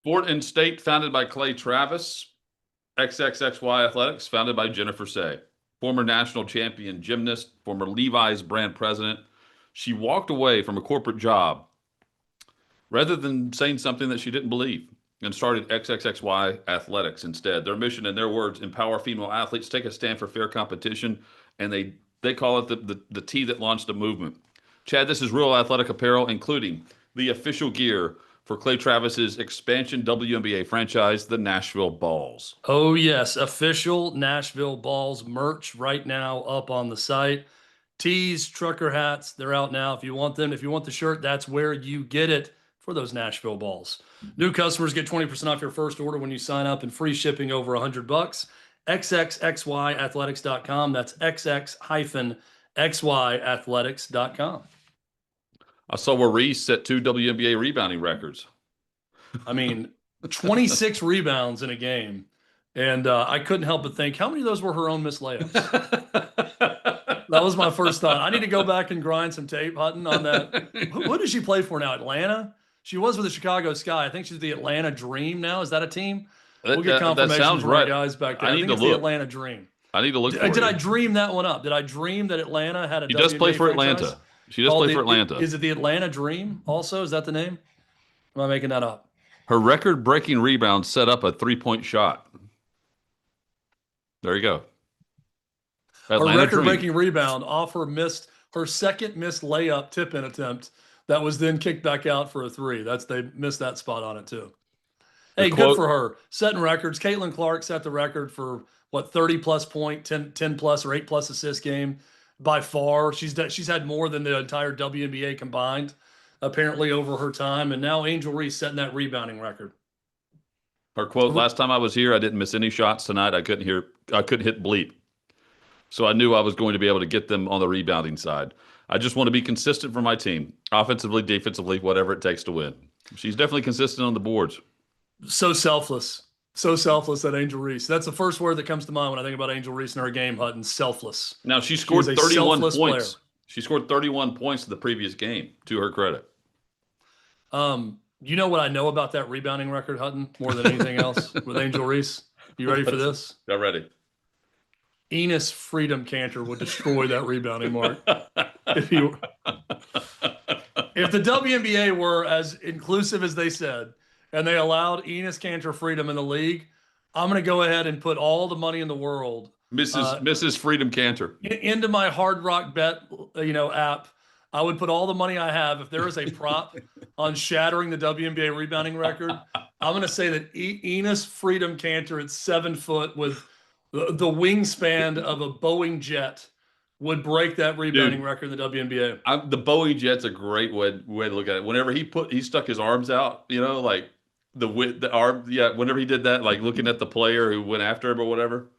Fort and State, founded by Clay Travis. XXXY Athletics, founded by Jennifer Say. Former national champion gymnast, former Levi's brand president. She walked away from a corporate job rather than saying something that she didn't believe and started XXXY Athletics instead. Their mission, in their words, empower female athletes, take a stand for fair competition, and they call it the T that launched the movement. Chad, this is real athletic apparel, including the official gear for Clay Travis's expansion WNBA franchise, the Nashville Balls. Oh, yes. Official Nashville Balls merch right now up on the site. Tees, trucker hats, they're out now. If you want them, if you want the shirt, that's where you get it for those Nashville Balls. New customers get 20% off your first order when you sign up and free shipping over $100. XXXYathletics.com. That's XX-XYathletics.com. I saw where Reese set 2 WNBA rebounding records. I mean, 26 rebounds in a game. And I couldn't help but think, how many of those were her own missed layups? That was my first thought. I need to go back and grind some tape, Hutton, on that. Who does she play for now? Atlanta? She was with the Chicago Sky. I think she's the Atlanta Dream now. Is that a team? We'll get confirmation sounds from right. our guys back there. I think it's the Atlanta Dream. I need to look for Did you. I dream that one up? Did I dream that Atlanta had a She does play for Atlanta. She does play for Atlanta. Is it the Atlanta Dream also? Is that the name? Am I making that up? Her record-breaking rebound set up a 3-point shot. There you go. Atlanta Her record-breaking rebound off her second missed layup tip-in attempt that was then kicked back out for a 3. They missed that spot on it too. Hey, good for her. Setting records. Caitlin Clark set the record for what, 30-plus point, 10 plus or 8-plus assist game. By far, she's had more than the entire WNBA combined, apparently, over her time. And now Angel Reese setting that rebounding record. Her quote: "Last time I was here, I didn't miss any shots. Tonight, I couldn't hit bleep. So I knew I was going to be able to get them on the rebounding side. I just want to be consistent for my team, offensively, defensively, whatever it takes to win." She's definitely consistent on the boards. So selfless, that Angel Reese. That's the first word that comes to mind when I think about Angel Reese in her game, Hutton. Selfless. Now she scored 31 points. Player. She scored 31 points in the previous game, to her credit. You know what I know about that rebounding record, Hutton, more than anything else with Angel Reese? You ready for this? I'm ready. Enos Freedom Cantor would destroy that rebounding mark. If the WNBA were as inclusive as they said, and they allowed Enos Cantor Freedom in the league, I'm going to go ahead and put all the money in the world, Mrs. Freedom Cantor, into my Hard Rock Bet, app. I would put all the money I have. If there is a prop on shattering the WNBA rebounding record, I'm going to say that Enos Freedom Cantor at 7 foot with the wingspan of a Boeing jet would break that rebounding record in the WNBA. The Boeing jet's a great way to look at it. Whenever he stuck his arms out, like the arm, whenever he did that, like looking at the player who went after him or whatever,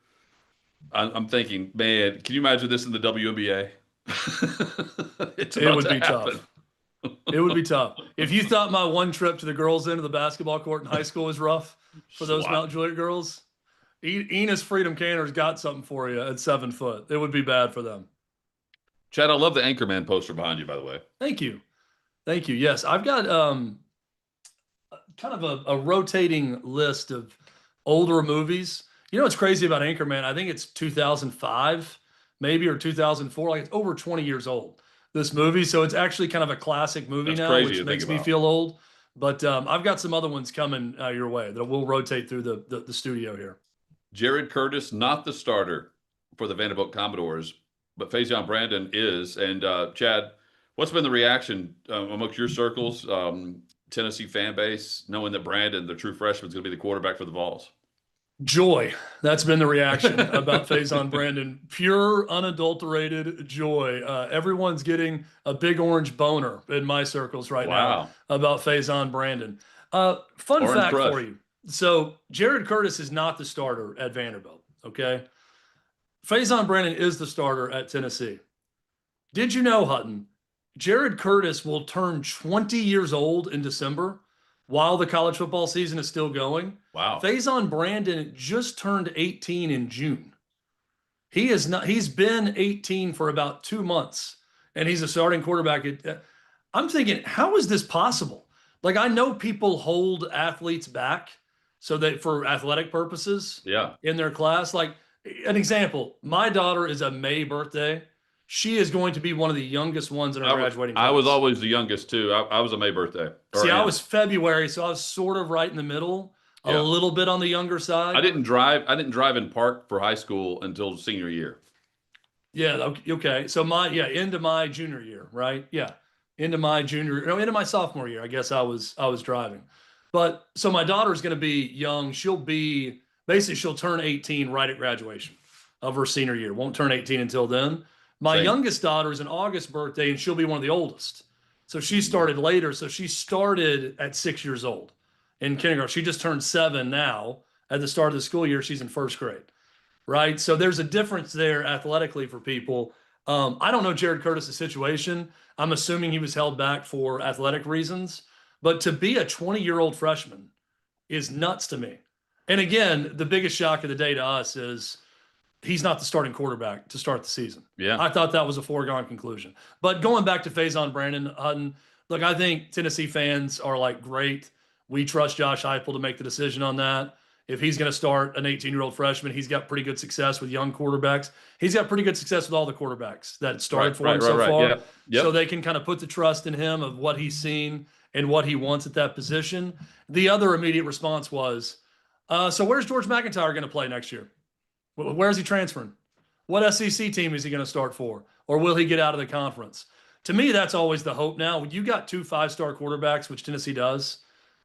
I'm thinking, man, can you imagine this in the WNBA? It would be tough. It would be tough. If you thought my one trip to the girls' end of the basketball court in high school was rough for those Mount Juliet girls, Enos Freedom Cantor's got something for you at 7 foot. It would be bad for them. Chad, I love the Anchorman poster behind you, by the way. Thank you. Yes, I've got kind of a rotating list of older movies. You know what's crazy about Anchorman? I think it's 2005, maybe, or 2004. Like, it's over 20 years old, this movie. So it's actually kind of a classic movie now, which makes me feel old. But I've got some other ones coming your way that we'll rotate through the studio here. Jared Curtis, not the starter for the Vanderbilt Commodores, but Faison Brandon is. And Chad, what's been the reaction amongst your circles Tennessee fan base knowing that Brandon, the true freshman, is going to be the quarterback for the Vols? Joy. That's been the reaction about Faison Brandon. Pure, unadulterated joy. Everyone's getting a big orange boner in my circles right now Wow. about Faison Brandon. Fun Orange fact crush. for you. So Jared Curtis is not the starter at Vanderbilt. Okay. Faison Brandon is the starter at Tennessee. Did you know, Hutton, Jared Curtis will turn 20 years old in December while the college football season is still going? Wow. Faison Brandon just turned 18 in June. He's been 18 for about 2 months, and he's a starting quarterback. I'm thinking, how is this possible? Like, I know people hold athletes back so that for athletic purposes Yeah. in their class. Like, an example, my daughter is a May birthday. She is going to be one of the youngest ones in our graduating class. I was always the youngest too. I was a May birthday. See, I was February, so I was sort of right in the middle, a little bit on the younger side. I didn't drive in park for high school until senior year. Yeah, okay. So into my junior year, right? Yeah. Into my sophomore year, I guess I was driving. But so my daughter's going to be young. She'll turn 18 right at graduation of her senior year. Won't turn 18 until then. My youngest daughter is an August birthday, and she'll be one of the oldest. So she started later. So she started at 6 years old in kindergarten. She just turned 7 now. At the start of the school year, she's in first grade, right? So there's a difference there athletically for people. I don't know Jared Curtis' situation. I'm assuming he was held back for athletic reasons. But to be a 20-year-old freshman is nuts to me. And again, the biggest shock of the day to us is he's not the starting quarterback to start the season. Yeah. I thought that was a foregone conclusion. But going back to Faison Brandon, Hutton, look, I think Tennessee fans are like, great. We trust Josh Heupel to make the decision on that. If he's going to start an 18-year-old freshman, he's got pretty good success with young quarterbacks. He's got pretty good success with all the quarterbacks that started for him so far. Yeah. Yep. So they can kind of put the trust in him of what he's seen and what he wants at that position. The other immediate response was, so where's George McIntyre going to play next year? Where is he transferring? What SEC team is he going to start for? Or will he get out of the conference? To me, that's always the hope now. When you got 2 5-star quarterbacks, which Tennessee does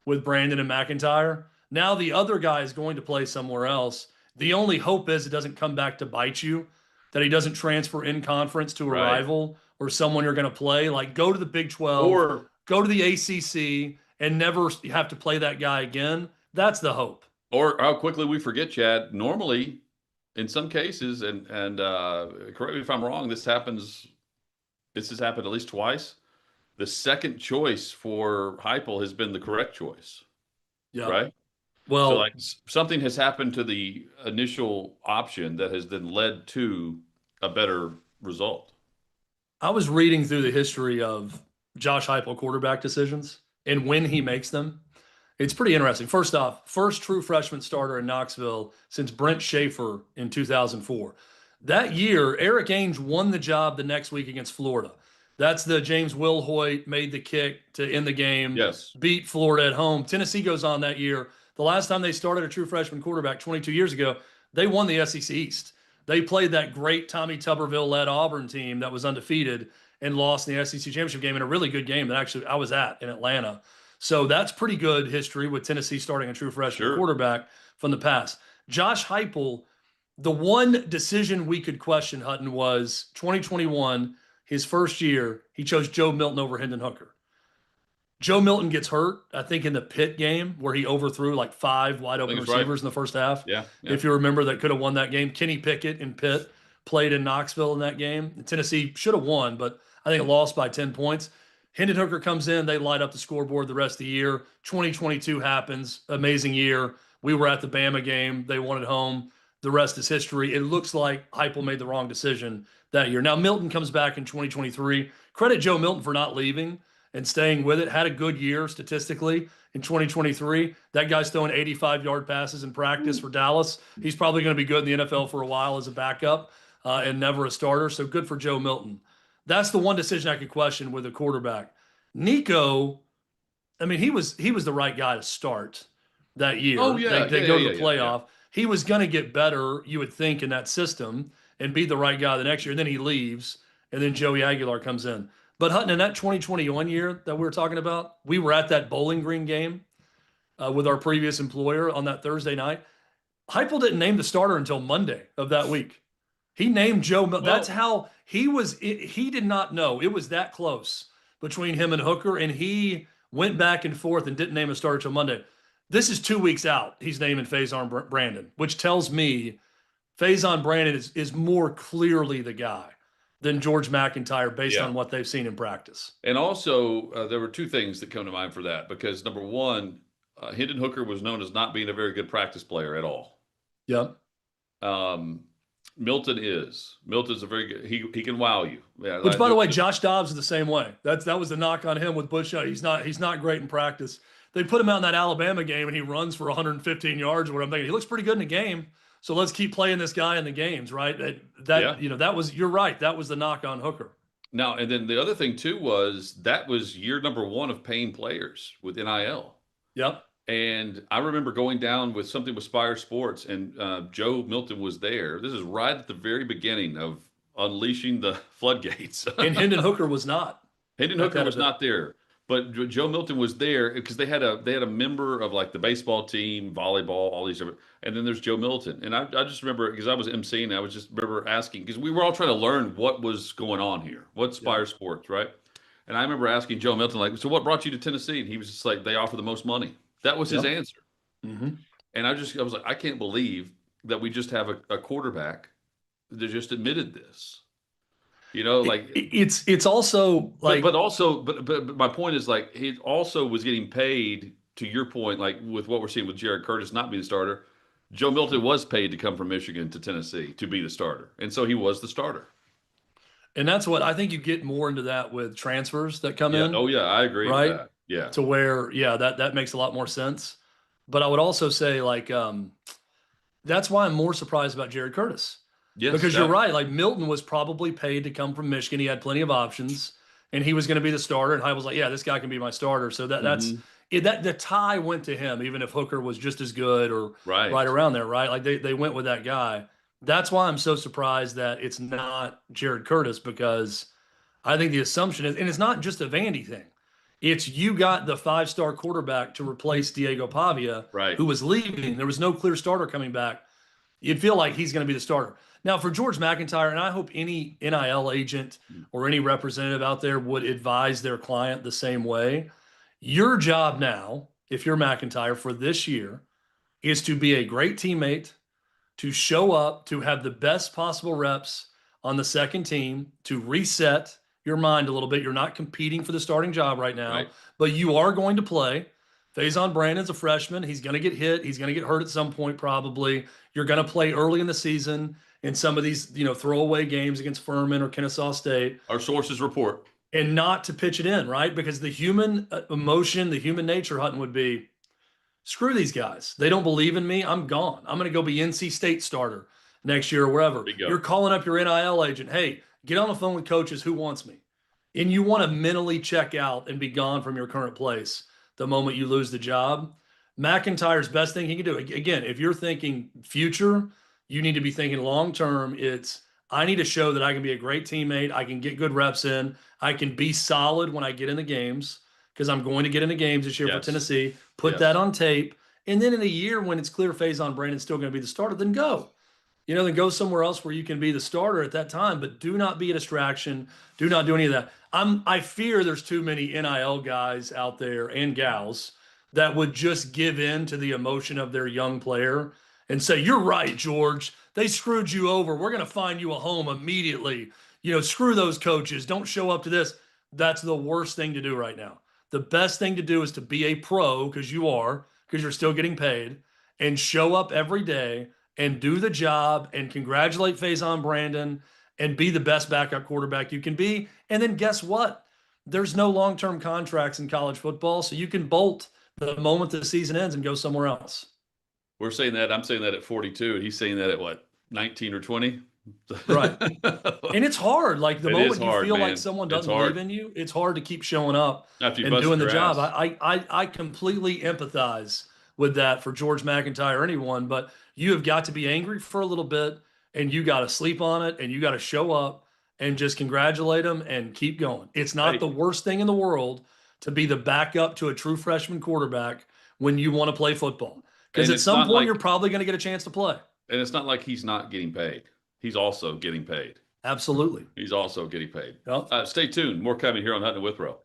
with Brandon and McIntyre, now the other guy is going to play somewhere else. The only hope is it doesn't come back to bite you, that he doesn't transfer in conference to a rival or someone you're going to play. Like, go to the Big 12 or go to the ACC and never have to play that guy again. That's the hope. Or how quickly we forget, Chad. Normally, in some cases, and correct me if I'm wrong, this has happened at least twice. The second choice for Heupel has been the correct choice. Yeah. Right? Well, so like something has happened to the initial option that has then led to a better result. I was reading through the history of Josh Heupel quarterback decisions and when he makes them. It's pretty interesting. First off, first true freshman starter in Knoxville since Brent Schaefer in 2004. That year, Eric Ainge won the job the next week against Florida. That's the James Wilhoit made the kick to end the game, beat Florida at home. Tennessee goes on that year. The last time they started a true freshman quarterback 22 years ago, they won the SEC East. They played that great Tommy Tuberville-led Auburn team that was undefeated and lost in the SEC championship game in a really good game that actually I was at in Atlanta. So that's pretty good history with Tennessee starting a true freshman quarterback from the past. Josh Heupel, the one decision we could question, Hutton, was 2021, his first year, he chose Joe Milton over Hendon Hooker. Joe Milton gets hurt, I think, in the Pitt game where he overthrew like 5 wide open receivers in the first half. Yeah. If you remember, that could have won that game. Kenny Pickett in Pitt played in Knoxville in that game. Tennessee should have won, but I think it lost by 10 points. Hendon Hooker comes in, they light up the scoreboard the rest of the year. 2022 happens, amazing year. We were at the Bama game. They won at home. The rest is history. It looks like Heupel made the wrong decision that year. Now, Milton comes back in 2023. Credit Joe Milton for not leaving and staying with it. Had a good year statistically in 2023. That guy's throwing 85-yard passes in practice for Dallas. He's probably going to be good in the NFL for a while as a backup and never a starter. So good for Joe Milton. That's the one decision I could question with a quarterback. Nico, I mean, he was the right guy to start that year. Oh, yeah. They go to the playoff. Yeah. He was going to get better, you would think, in that system and be the right guy the next year. And then he leaves, and then Joey Aguilar comes in. But Hutton, in that 2021 year that we were talking about, we were at that Bowling Green game with our previous employer on that Thursday night. Heupel didn't name the starter until Monday of that week. He named Joe. That's how he was. He did not know it was that close between him and Hooker, and he went back and forth and didn't name a starter till Monday. This is 2 weeks out. He's naming Faison Brandon, which tells me Faison Brandon is more clearly the guy than George McIntyre based on what they've seen in practice. And also, there were two things that come to mind for that because number one, Hendon Hooker was known as not being a very good practice player at all. Yep. Milton's a very good. He can wow you. Yeah. Which, by the way, Josh Dobbs is the same way. That was the knock on him with Bush. He's not great in practice. They put him out in that Alabama game and he runs for 115 yards. What I'm thinking, he looks pretty good in the game. So let's keep playing this guy in the games, right? You're right. That was the knock on Hooker. Now, and then the other thing too that was year number one of paying players with NIL. Yep. And I remember going down with something with Spire Sports, and Joe Milton was there. This is right at the very beginning of unleashing the floodgates. And Hendon Hooker was not. Hendon Hooker was not there, but Joe Milton was there because they had a member of like the baseball team, volleyball, all these different. And then there's Joe Milton, and I just remember because I was emceeing, I was just remember asking because we were all trying to learn what was going on here, what's Spire Sports, right? And I remember asking Joe Milton like, so what brought you to Tennessee? And he was just like, they offer the most money. That was his answer. Mm-hmm. And I was like, I can't believe that we just have a quarterback that just admitted this. Like it's also like, but my point is like, he also was getting paid to your point, like with what we're seeing with Jared Curtis not being the starter. Joe Milton was paid to come from Michigan to Tennessee to be the starter. And so he was the starter. And that's what I think you get more into that with transfers that come in. Oh yeah. I agree. Right. With that. Yeah. To where, that makes a lot more sense. But I would also say, like, that's why I'm more surprised about Jared Curtis. Yes, because you're right. Like, Milton was probably paid to come from Michigan. He had plenty of options, and he was going to be the starter. And I was like, yeah, this guy can be my starter. So that's the tie went to him, even if Hooker was just as good or right around there, right? Like, they went with that guy. That's why I'm so surprised that it's not Jared Curtis, because I think the assumption is, and it's not just a Vandy thing. It's you got the 5-star quarterback to replace Diego Pavia, who was leaving. There was no clear starter coming back. You'd feel like he's going to be the starter. Now, for George McIntyre, and I hope any NIL agent or any representative out there would advise their client the same way. Your job now, if you're McIntyre for this year, is to be a great teammate, to show up, to have the best possible reps on the second team, to reset your mind a little bit. You're not competing for the starting job right now, but you are going to play. Faison Brandon's a freshman. He's going to get hit. He's going to get hurt at some point, probably. You're going to play early in the season in some of these, throwaway games against Furman or Kennesaw State. Our sources report. And not to pitch it in, right? Because the human emotion, the human nature, Hutton, would be, screw these guys. They don't believe in me. I'm gone. I'm going to go be NC State starter next year or wherever. You're calling up your NIL agent. Hey, get on the phone with coaches. Who wants me? And you want to mentally check out and be gone from your current place the moment you lose the job. McIntyre's best thing he can do, again, if you're thinking future, you need to be thinking long-term. It's, I need to show that I can be a great teammate. I can get good reps in. I can be solid when I get in the games, because I'm going to get in the games this year for Tennessee. Put that on tape. And then in a year when it's clear Faison Brandon's still going to be the starter, then go. Then go somewhere else where you can be the starter at that time, but do not be a distraction. Do not do any of that. I fear there's too many NIL guys out there and gals that would just give in to the emotion of their young player and say, you're right, George. They screwed you over. We're going to find you a home immediately. Screw those coaches. Don't show up to this. That's the worst thing to do right now. The best thing to do is to be a pro, because you're still getting paid, and show up every day and do the job and congratulate Faison Brandon and be the best backup quarterback you can be. And then guess what? There's no long-term contracts in college football, so you can bolt the moment the season ends and go somewhere else. We're saying that. I'm saying that at 42, and he's saying that at what, 19 or 20? Right. And it's hard. Like the moment you feel like someone doesn't believe in you, it's hard to keep showing up and doing the job. I completely empathize with that for George McIntyre or anyone, but you have got to be angry for a little bit, and you got to sleep on it, and you got to show up and just congratulate them and keep going. It's not Hey. the worst thing in the world to be the backup to a true freshman quarterback when you want to play football. Because And at it's some not point, like- you're probably going to get a chance to play. And it's not like he's not getting paid. He's also getting paid. Absolutely. He's also getting paid. Yep. Stay tuned. More coming here on Hutton Withrow.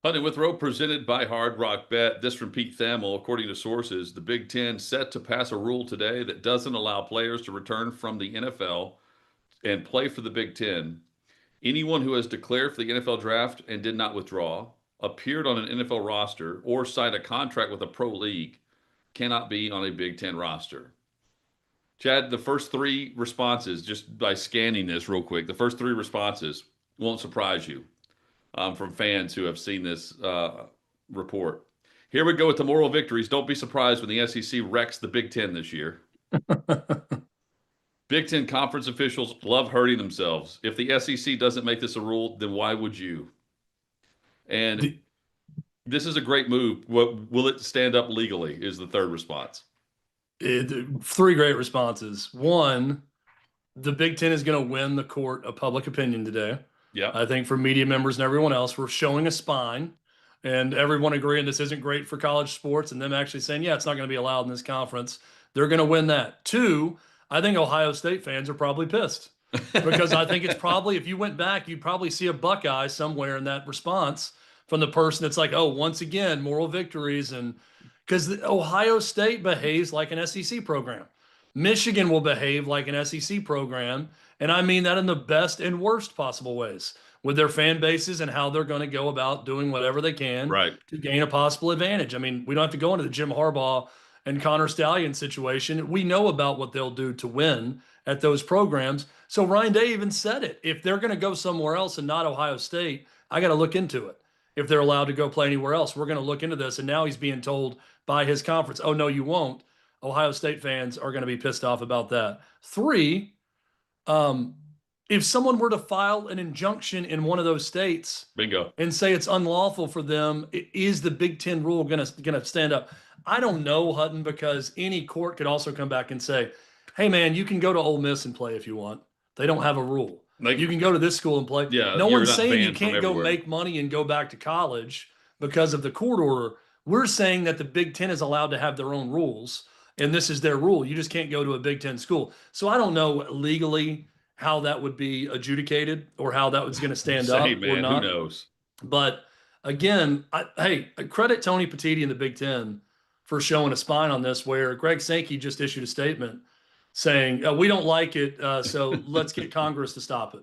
Hutton Withrow presented by Hard Rock Bet. This from Pete Thamel. According to sources, the Big Ten set to pass a rule today that doesn't allow players to return from the NFL and play for the Big Ten. Anyone who has declared for the NFL draft and did not withdraw, appeared on an NFL roster, or signed a contract with a pro league cannot be on a Big Ten roster. Chad, the first three responses, just by scanning this real quick, the first three responses won't surprise you. From fans who have seen this report. Here we go with the moral victories. Don't be surprised when the SEC wrecks the Big Ten this year. Big Ten conference officials love hurting themselves. If the SEC doesn't make this a rule, then why would you? And this is a great move. Will it stand up legally is the third response. Three great responses. One, the Big Ten is going to win the court of public opinion today. Yeah. I think for media members and everyone else, we're showing a spine and everyone agreeing this isn't great for college sports and them actually saying, yeah, it's not going to be allowed in this conference. They're going to win that. Two, I think Ohio State fans are probably pissed because I think it's probably, if you went back, you'd probably see a Buckeye somewhere in that response from the person that's like, oh, once again, moral victories. And because Ohio State behaves like an SEC program. Michigan will behave like an SEC program. And I mean that in the best and worst possible ways with their fan bases and how they're going to go about doing whatever they can to gain a possible advantage. I mean, we don't have to go into the Jim Harbaugh and Connor Stallion situation. We know about what they'll do to win at those programs. So Ryan Day even said it. If they're going to go somewhere else and not Ohio State, I got to look into it. If they're allowed to go play anywhere else, we're going to look into this. And now he's being told by his conference, oh, no, you won't. Ohio State fans are going to be pissed off about that. Three, if someone were to file an injunction in one of those states Bingo. and say it's unlawful for them, is the Big Ten rule going to stand up? I don't know, Hutton, because any court could also come back and say, hey, man, you can go to Ole Miss and play if you want. They don't have a rule. Like, You can go to this school and play. yeah, No you're one's not saying you banned from can't go everywhere. make money and go back to college because of the court order. We're saying that the Big Ten is allowed to have their own rules, and this is their rule. You just can't go to a Big Ten school. So I don't know legally how that would be adjudicated or how that was going to stand Say, up or man, who not. knows? But again, hey, credit Tony Petitti and the Big Ten for showing a spine on this, where Greg Sankey just issued a statement saying, we don't like it, so let's get Congress to stop it.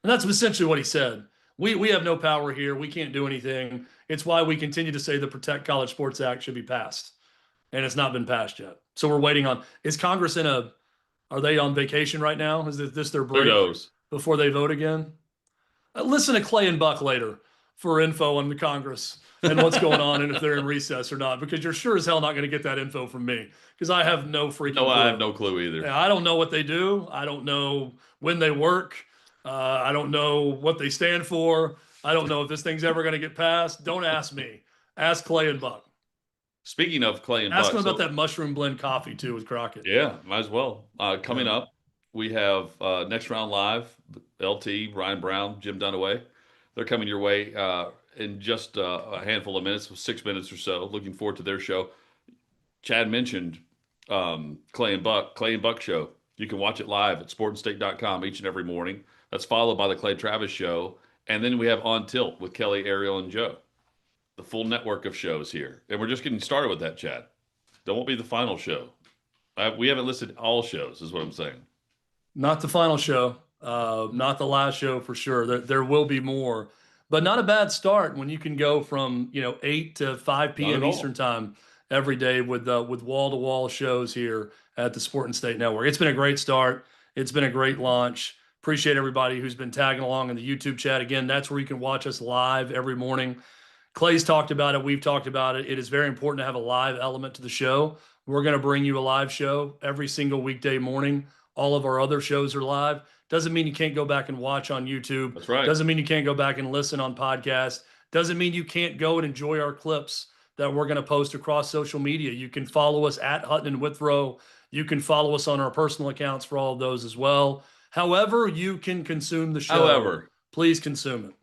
And that's essentially what he said. We have no power here. We can't do anything. It's why we continue to say the Protect College Sports Act should be passed. And it's not been passed yet. So we're waiting on, is Congress are they on vacation right now? Is this their Who break knows? before they vote again? Listen to Clay and Buck later for info on the Congress and what's going on and if they're in recess or not, because you're sure as hell not going to get that info from me because I have no freaking No, clue. I have no clue either. Yeah, I don't know what they do. I don't know when they work. I don't know what they stand for. I don't know if this thing's ever going to get passed. Don't ask me. Ask Clay and Buck. Speaking of Clay and Ask Buck, them about that mushroom blend coffee too with Crockett. yeah, might as well. Coming Yeah. up, we have Next Round Live, LT, Ryan Brown, Jim Dunaway. They're coming your way in just a handful of minutes, 6 minutes or so. Looking forward to their show. Chad mentioned Clay and Buck show. You can watch it live at sportandstate.com each and every morning. That's followed by the Clay Travis show. And then we have On Tilt with Kelly, Ariel, and Joe. The full network of shows here. And we're just getting started with that, Chad. That won't be the final show. We haven't listed all shows, is what I'm saying. Not the final show, not the last show for sure. There will be more, but not a bad start when you can go from 8 to 5 p.m. Not at all. Eastern time every day with wall-to-wall shows here at the Sport and State Network. It's been a great start. It's been a great launch. Appreciate everybody who's been tagging along in the YouTube chat. Again, that's where you can watch us live every morning. Clay's talked about it. We've talked about it. It is very important to have a live element to the show. We're going to bring you a live show every single weekday morning. All of our other shows are live. Doesn't mean you can't go back and watch on YouTube. That's right. Doesn't mean you can't go back and listen on podcast. Doesn't mean you can't go and enjoy our clips that we're going to post across social media. You can follow us at Hutton Withrow. You can follow us on our personal accounts for all of those as well. However you can consume the show, please consume it.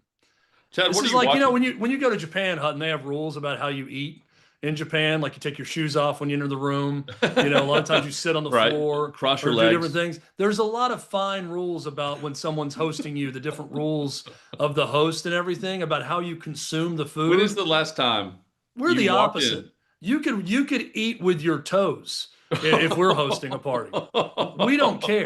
Chad, This what is are you like, watching? when you go to Japan, Hutton, they have rules about how you eat in Japan. Like you take your shoes off when you enter the room. A lot of times you sit on the Right. floor, Cross or your do legs. different things. There's a lot of fine rules about when someone's hosting you, the different rules of the host and everything about how you consume the food. When is the last time We're you the walked opposite. in? You could eat with your toes if we're hosting a party. We don't care.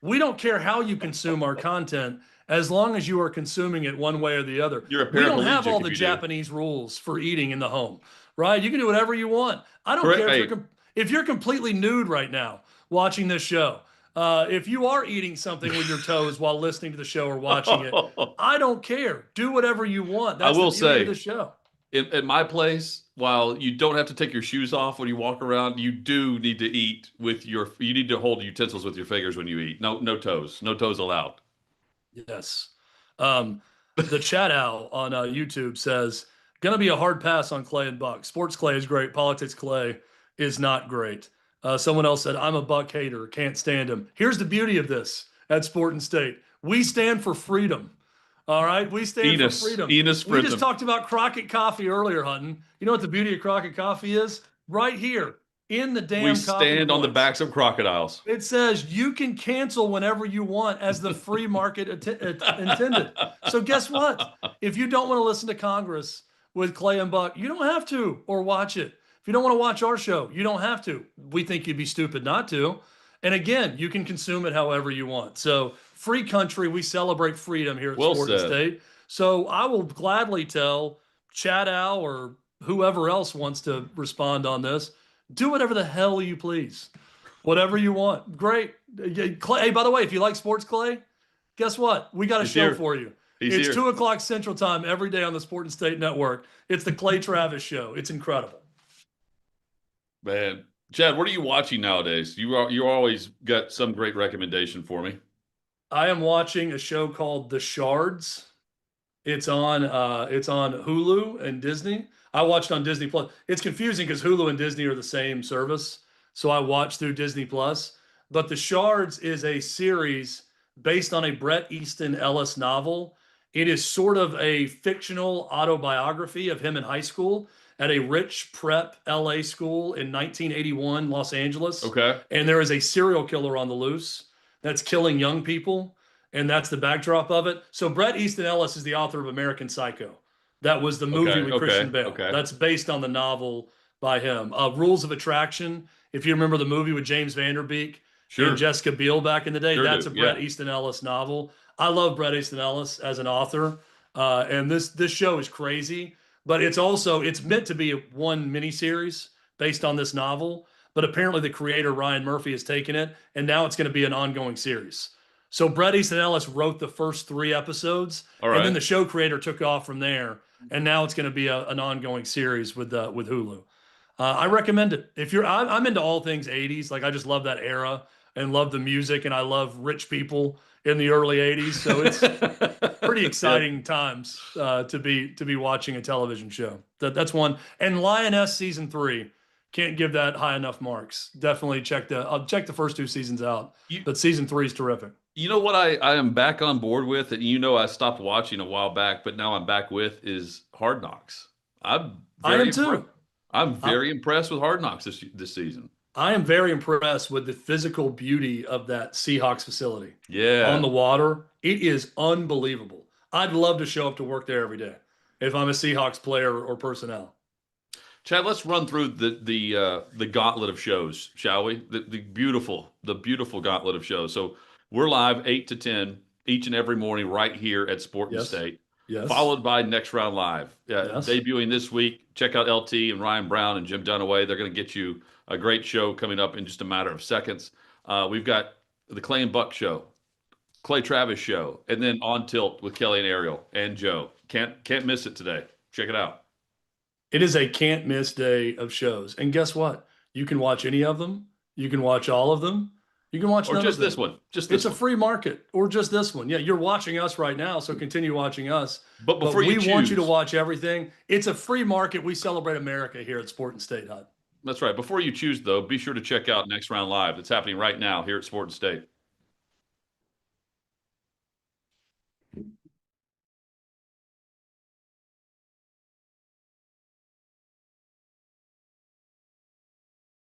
We don't care how you consume our content as long as you are consuming it one way or the other. You're a We don't have paraplegic all if the you do. Japanese rules for eating in the home, right? You can do whatever you want. I don't Correct. care Hey. if you're completely nude right now watching this show. If you are eating something with your toes while listening to the show or watching it, I don't care. Do whatever you want. That's will the beauty say, of the show. At my place, while you don't have to take your shoes off when you walk around, you do need to eat you need to hold utensils with your fingers when you eat. No toes. No toes allowed. Yes. The chat owl on YouTube says, gonna be a hard pass on Clay and Buck. Sports Clay is great. Politics Clay is not great. Someone else said, I'm a Buck hater. Can't stand him. Here's the beauty of this at Sport and State. We stand for freedom. All right? We stand for freedom. Enos We just talked about Crockett Coffee earlier, Hutton. You know what the beauty of Crockett Coffee is? Right here in the damn We coffee stand on the points. backs of crocodiles. It says you can cancel whenever you want as the free market intended. So guess what? If you don't want to listen to Congress with Clay and Buck, you don't have to, or watch it. If you don't want to watch our show, you don't have to. We think you'd be stupid not to. And again, you can consume it however you want. So free country, we celebrate freedom here at Well Sport and said. State. So I will gladly tell Chad Al or whoever else wants to respond on this, do whatever the hell you please. Whatever you want. Great. Clay, hey, by the way, if you like Sports Clay, guess what? We got a He's show here. for you. He's It's here. 2 o'clock Central Time every day on the Sport and State Network. It's the Clay Travis Show. It's incredible. Man, Chad, what are you watching nowadays? You always got some great recommendation for me. I am watching a show called The Shards. It's on Hulu and Disney. I watched on Disney Plus. It's confusing because Hulu and Disney are the same service, so I watched through Disney Plus. But The Shards is a series based on a Bret Easton Ellis novel. It is sort of a fictional autobiography of him in high school at a rich prep LA school in 1981 Los Angeles. Okay. And there is a serial killer on the loose that's killing young people, and that's the backdrop of it. So Bret Easton Ellis is the author of American Psycho. That was the movie with Christian Bale. Okay. That's based on the novel by him. Rules of Attraction, if you remember the movie with James Van Der Beek and Jessica Biel back in the day, that's a Bret Easton Ellis novel. I love Bret Easton Ellis as an author, and this show is crazy. But it's meant to be one miniseries based on this novel. But apparently the creator, Ryan Murphy, has taken it, and now it's going to be an ongoing series. So Bret Easton Ellis wrote the first 3 episodes, and then the show creator took off from there, and now it's going to be an ongoing series with Hulu. I recommend it. I'm into all things 80s. Like, I just love that era and love the music, and I love rich people in the early 80s. So it's pretty exciting times to be watching a television show. That's one. And Lioness season 3. Can't give that high enough marks. Definitely I'll check the first 2 seasons out. But season 3 is terrific. You know what I am back on board with, and I stopped watching a while back, but now I'm back with, is Hard Knocks. I am too. I'm very impressed with Hard Knocks this season. I am very impressed with the physical beauty of that Seahawks facility. Yeah. On the water. It is unbelievable. I'd love to show up to work there every day if I'm a Seahawks player or personnel. Chad, let's run through the gauntlet of shows, shall we? The beautiful gauntlet of shows. So we're live 8 to 10 each and every morning right here at Sport and State. Yes. Followed by Next Round Live. Debuting this week. Check out LT and Ryan Brown and Jim Dunaway. They're going to get you a great show coming up in just a matter of seconds. We've got the Clay and Buck Show, Clay Travis Show, and then On Tilt with Kelly and Ariel and Joe. Can't miss it today. Check it out. It is a can't miss day of shows. And guess what? You can watch any of them. You can watch all of them. You can watch none just of them. this one. Just this It's a free market, or just this one. Yeah, you're watching us right now, so continue watching us. But we want you to watch everything. It's a free market. We celebrate America here at Sport and State, Hut. That's right. Before you choose, though, be sure to check out Next Round Live. It's happening right now here at Sport and State.